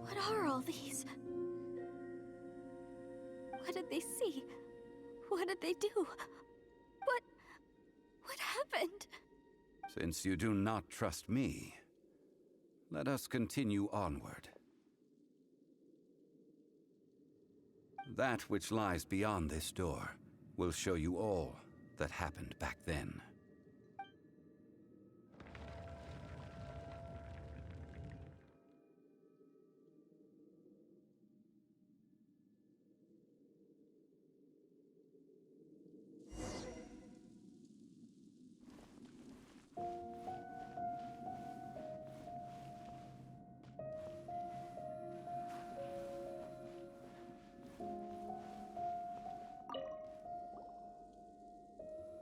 S1: What are all these? What did they see? What did they do? What happened?
S2: Since you do not trust me, let us continue onward. That which lies beyond this door will show you all that happened back then.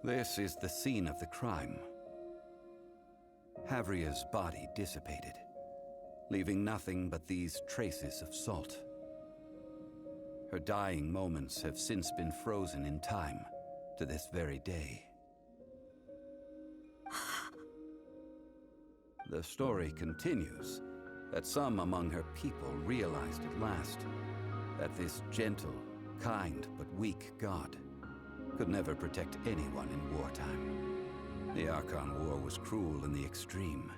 S2: This is the scene of the crime. Havria's body dissipated, leaving nothing but these traces of salt. Her dying moments have since been frozen in time to this very day. The story continues that some among her people realized at last that this gentle, kind, but weak god could never protect anyone in wartime. The Archon War was cruel in the extreme.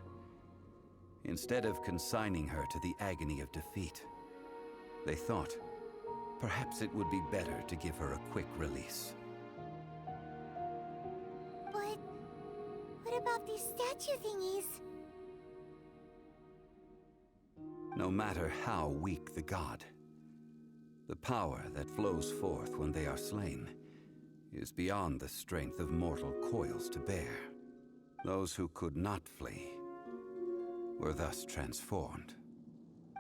S2: Instead of consigning her to the agony of defeat, they thought perhaps it would be better to give her a quick release.
S3: But what about these statue thingies?
S2: No matter how weak the god, the power that flows forth when they are slain is beyond the strength of mortal coils to bear. Those who could not flee were thus transformed.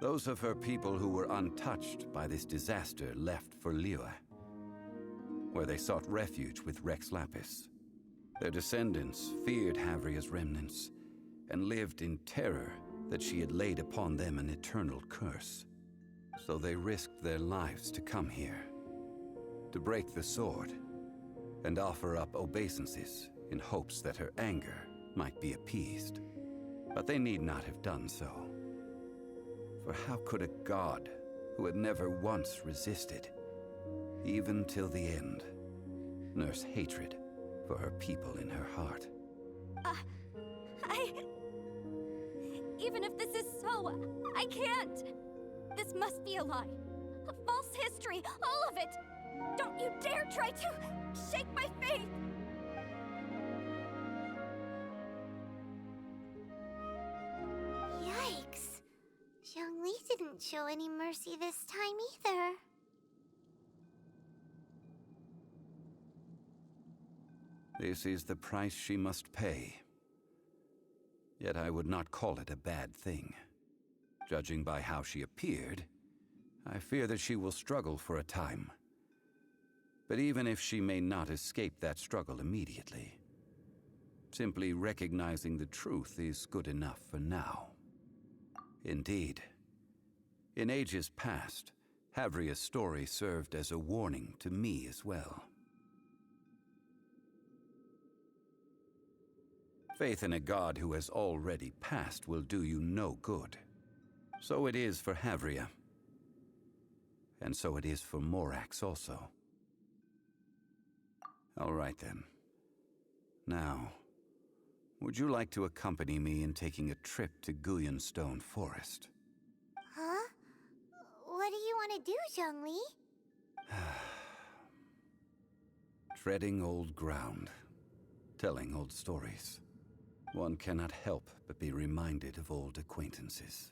S2: Those of her people who were untouched by this disaster left for Liyue, where they sought refuge with Rex Lapis. Their descendants feared Havria's remnants and lived in terror that she had laid upon them an eternal curse. So they risked their lives to come here, to break the sword, and offer up obeisances in hopes that her anger might be appeased. But they need not have done so. For how could a god who had never once resisted, even till the end, nurse hatred for her people in her heart?
S1: Even if this is so, I can't! This must be a lie. A false history, all of it! Don't you dare try to shake my faith!
S3: Yikes. Zhongli didn't show any mercy this time either.
S2: This is the price she must pay. Yet I would not call it a bad thing. Judging by how she appeared, I fear that she will struggle for a time. But even if she may not escape that struggle immediately, simply recognizing the truth is good enough for now. Indeed, in ages past, Havria's story served as a warning to me as well. Faith in a god who has already passed will do you no good. So it is for Havria. And so it is for Morax also. All right then. Now, would you like to accompany me in taking a trip to Guyonstone Forest?
S3: Huh? What do you want to do, Zhongli?
S2: Treading old ground, telling old stories. One cannot help but be reminded of old acquaintances.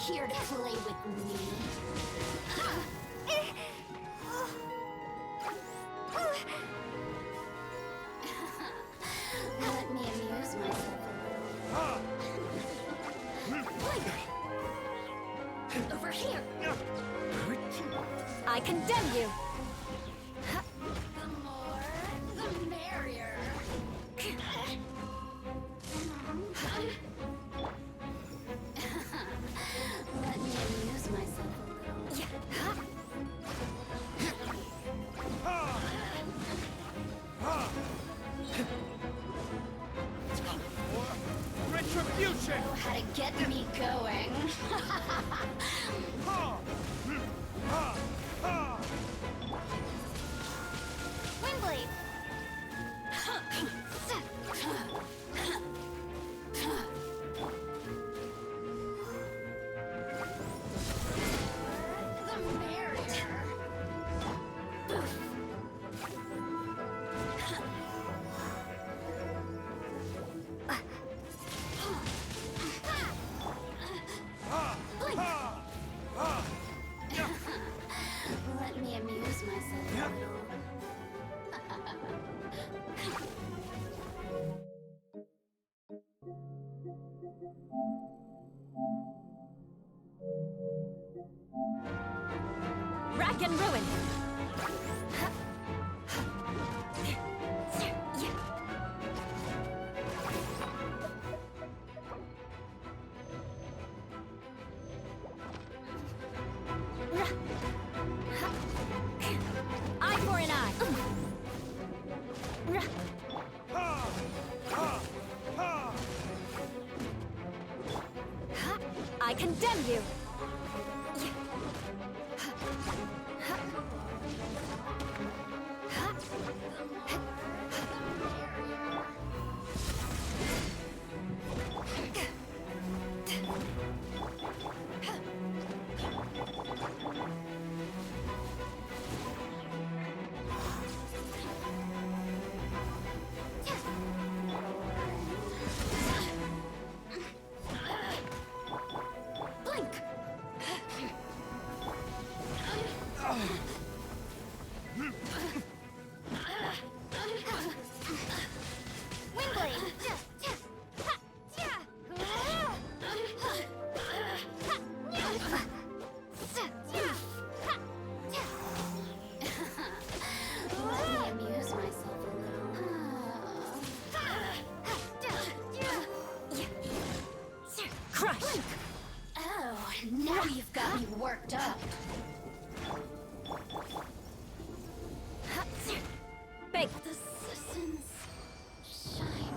S3: Here to play with me? Let me amuse myself a little. Over here!
S1: I condemn you!
S3: The more, the merrier. Let me amuse myself a little.
S5: Retribution!
S3: Know how to get me going. Windblade! The merrier. Let me amuse myself a little.
S1: Rack and ruin! Eye for an eye! I condemn you!
S3: Blink! Let me amuse myself a little.
S1: Crush!
S3: Oh, now you've got me worked up.
S1: Big!
S3: The citizens shine.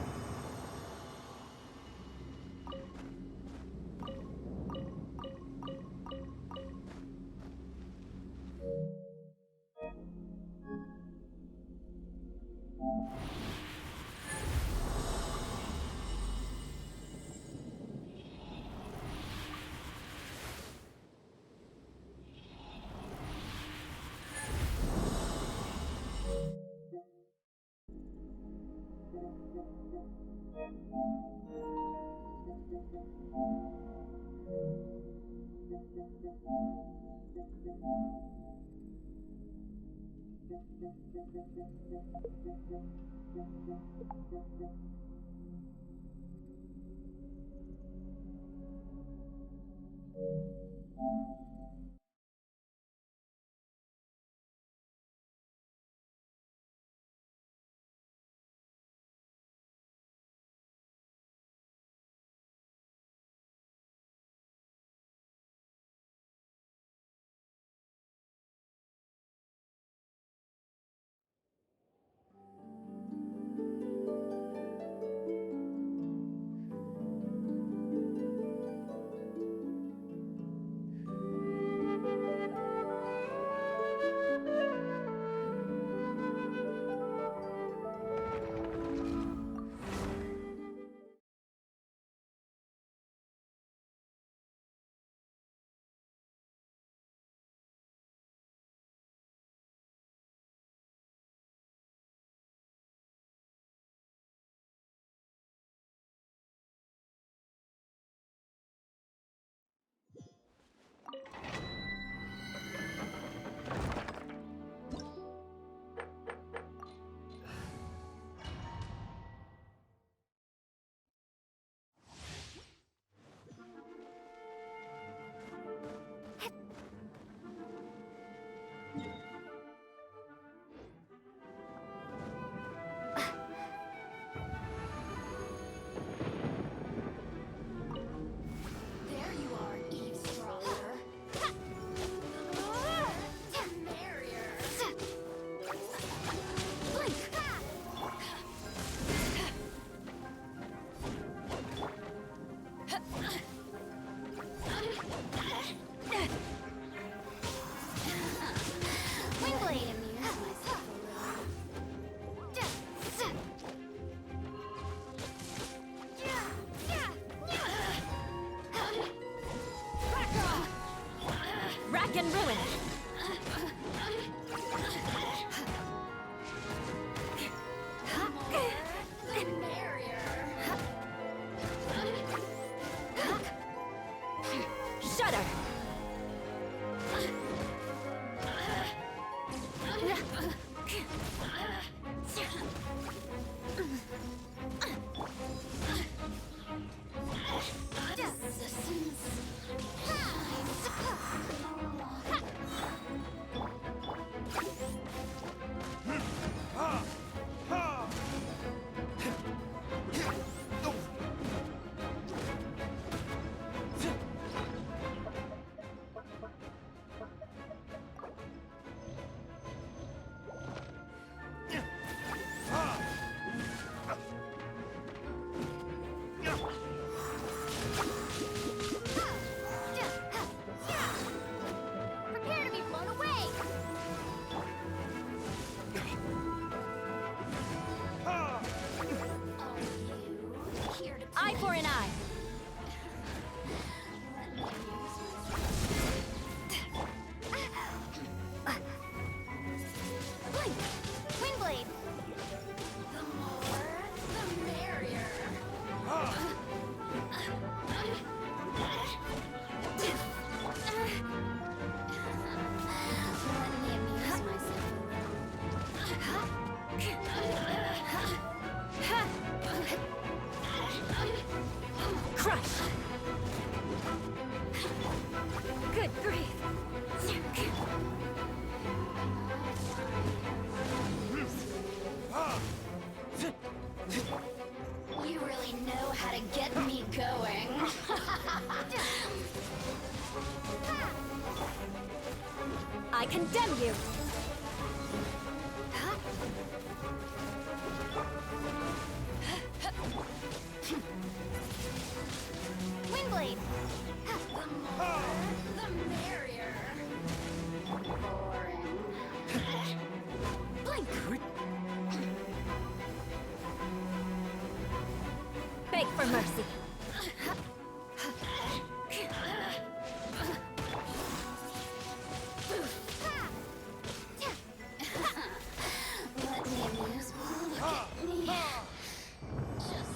S1: Beg for mercy.
S3: Let me amuse. Look at me. Just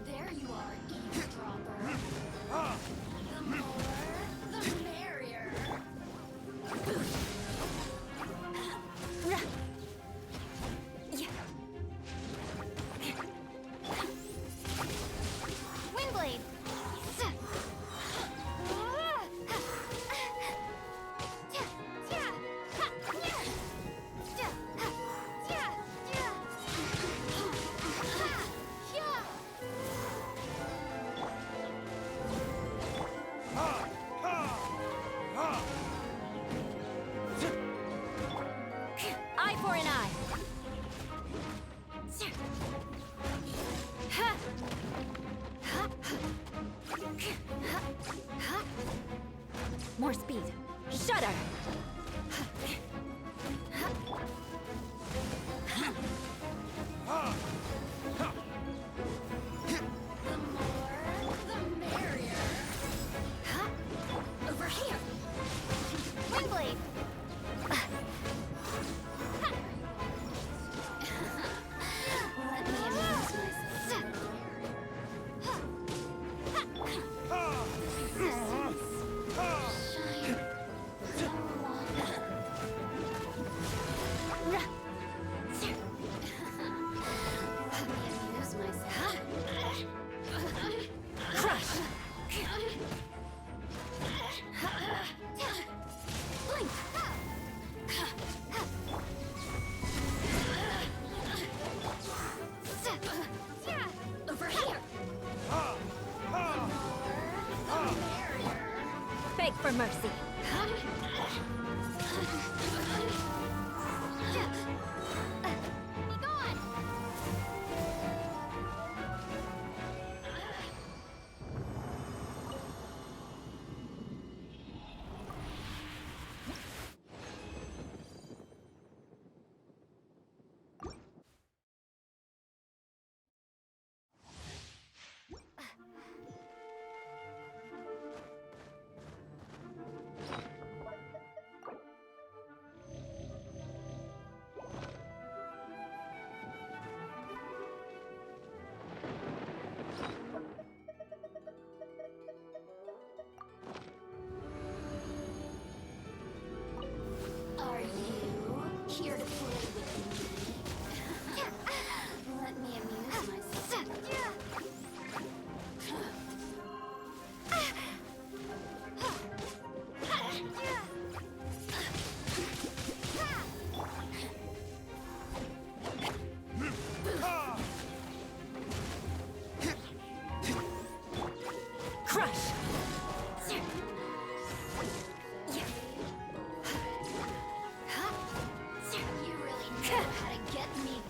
S3: there you are, eavesdropper. The more, the merrier. Windblade.
S1: Eye for an eye. More speed. Shudder.
S3: The more, the merrier. Over here. Windblade. Let me amuse myself. Shine so long. Let me amuse myself.
S1: Crush.
S3: Blink. Over here. The merrier.
S1: Beg for mercy.
S3: Be gone.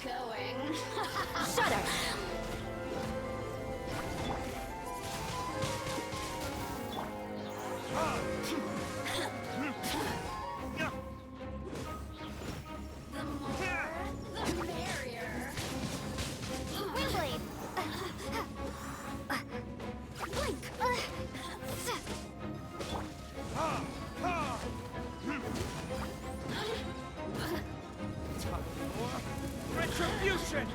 S3: going.
S1: Shudder!
S3: The more, the merrier. Windblade! Blink!
S5: Retribution!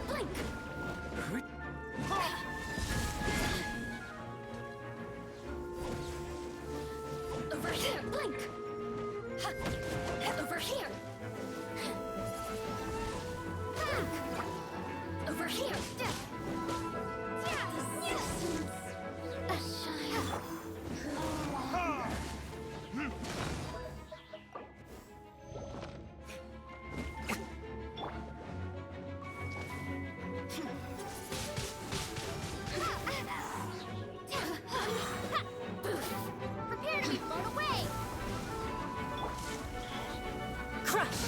S3: Blink! Over here! Blink! Over here! Blink! Over here! A shine. Prepare to be blown away!
S1: Crush!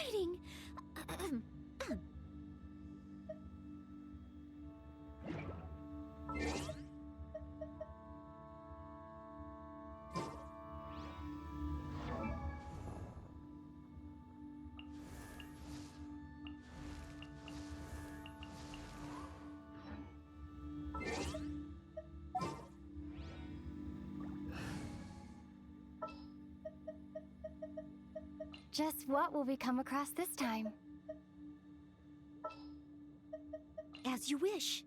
S3: exciting! Just what will we come across this time?
S1: As you wish.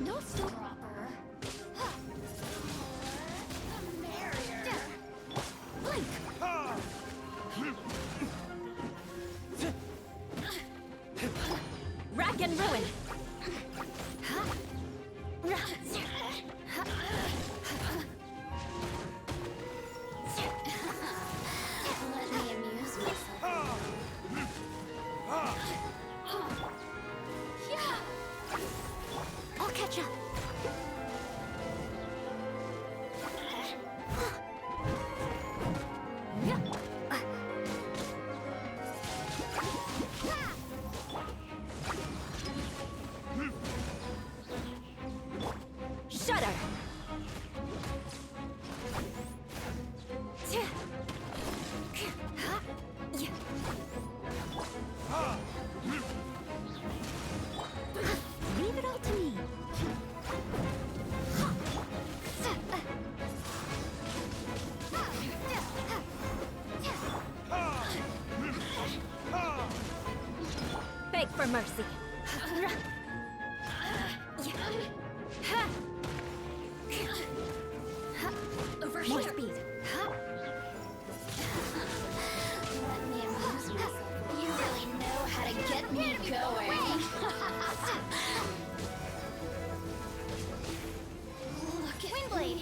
S3: No stone dropper. The merrier. Blink.
S1: Rack and ruin!
S3: Let me amuse myself.
S1: I'll catch up. Shudder! Leave it all to me. Beg for mercy.
S3: Over
S1: More
S3: here.
S1: speed.
S3: Let me amuse myself. You really know how to get me going. Look at Windblade.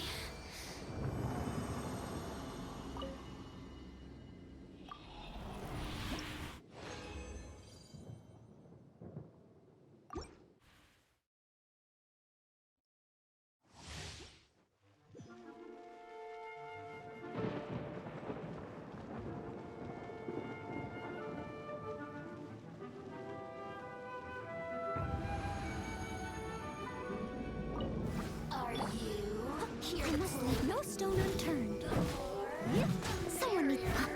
S3: Are you here?
S1: I must leave no stone unturned. Someone needs help.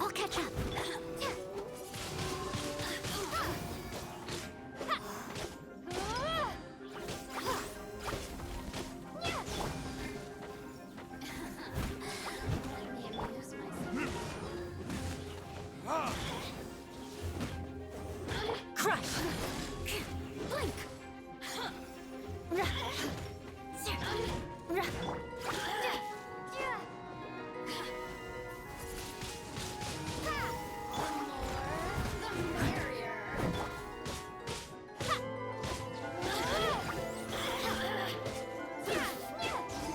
S1: I'll catch up.
S3: Let me amuse myself.
S1: Crush! Blink!
S3: The merrier.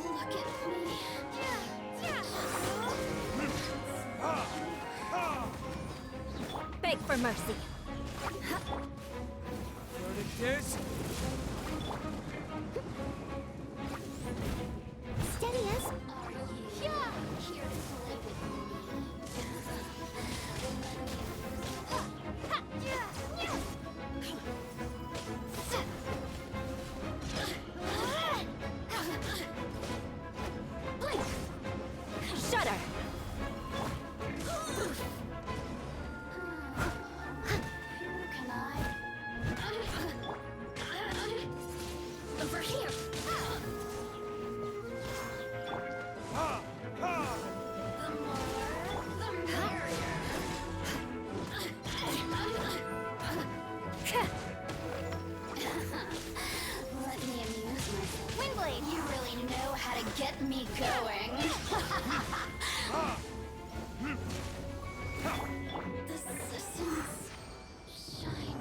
S3: Look at me.
S1: Beg for mercy.
S5: This?
S1: Steady as...
S3: Are you here to play with me? Windblade!
S7: You really know how to get me going. The systems shine.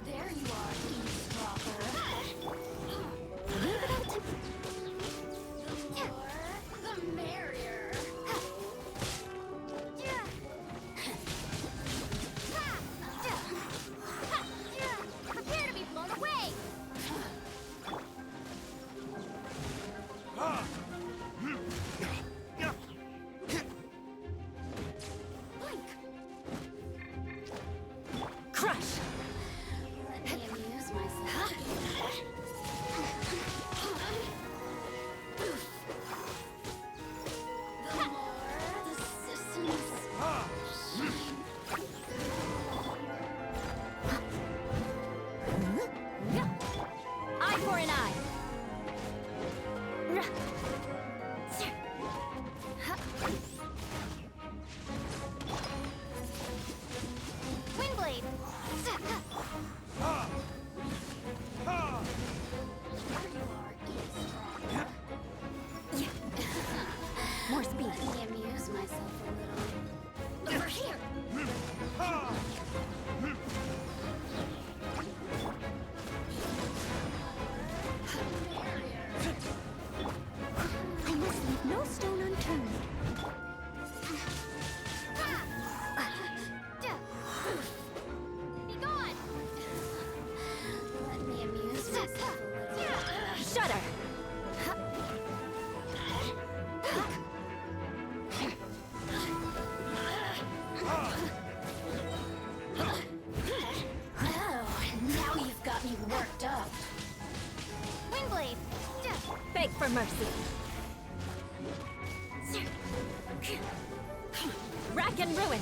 S7: There you are, eavesdropper. The more, the merrier.
S3: Prepare to be blown away!
S7: Blink.
S1: Crush!
S7: Let me amuse myself. The more, the systems shine.
S1: Eye for an eye!
S3: Windblade!
S1: More speed.
S7: Let me amuse myself a little. Over here.
S1: I must leave no stone unturned.
S3: Be gone!
S7: Let me amuse myself a little.
S1: Shudder!
S7: Oh, now you've got me worked up.
S3: Windblade!
S1: Beg for mercy. Rack and ruin!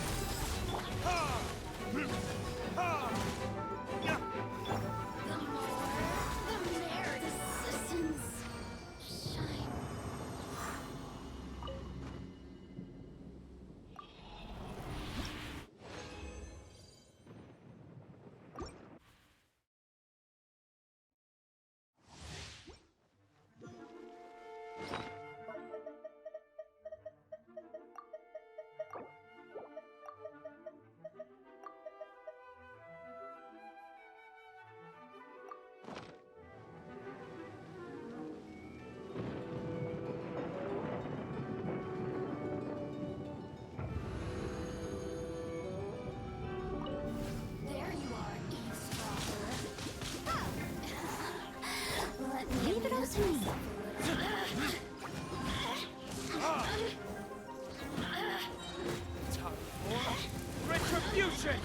S7: The more, the merrier. The systems shine. There you are, eavesdropper. Let me
S1: Leave it all
S7: amuse
S1: to me.
S7: myself a little.
S5: Retribution!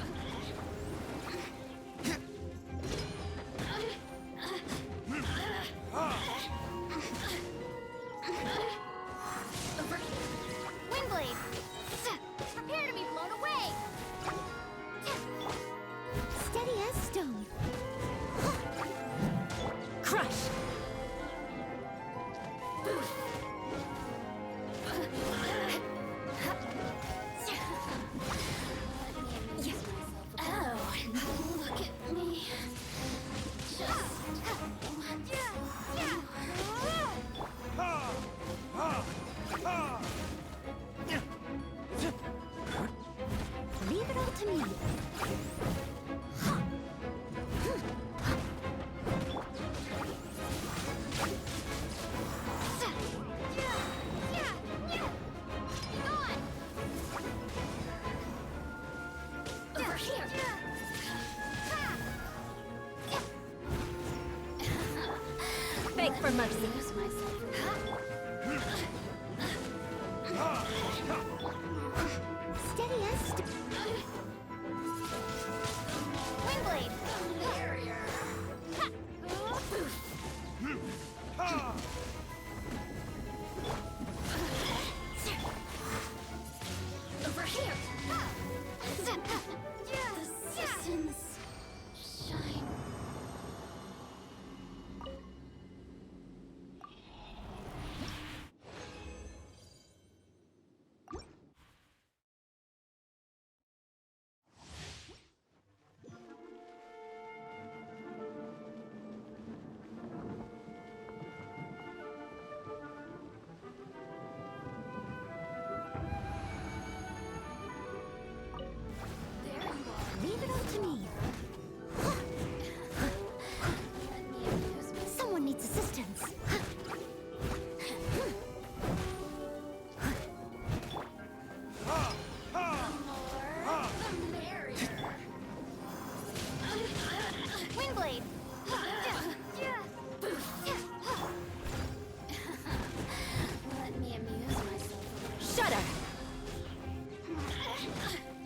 S3: Windblade! Prepare to be blown away!
S1: Steady as stone. Crush!
S7: Oh, look at me.
S1: Leave it all to me.
S3: Be gone!
S7: Over here.
S1: Beg for mercy.
S7: Amuse myself a little.
S1: Steady as stone.
S3: Windblade!
S7: Merrier.
S1: shudder.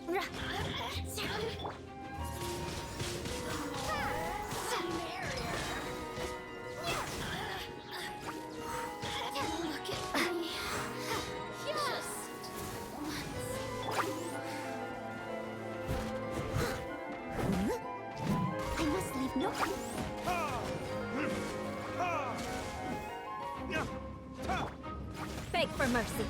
S7: Look at me. Just
S1: I must leave no. Beg for mercy.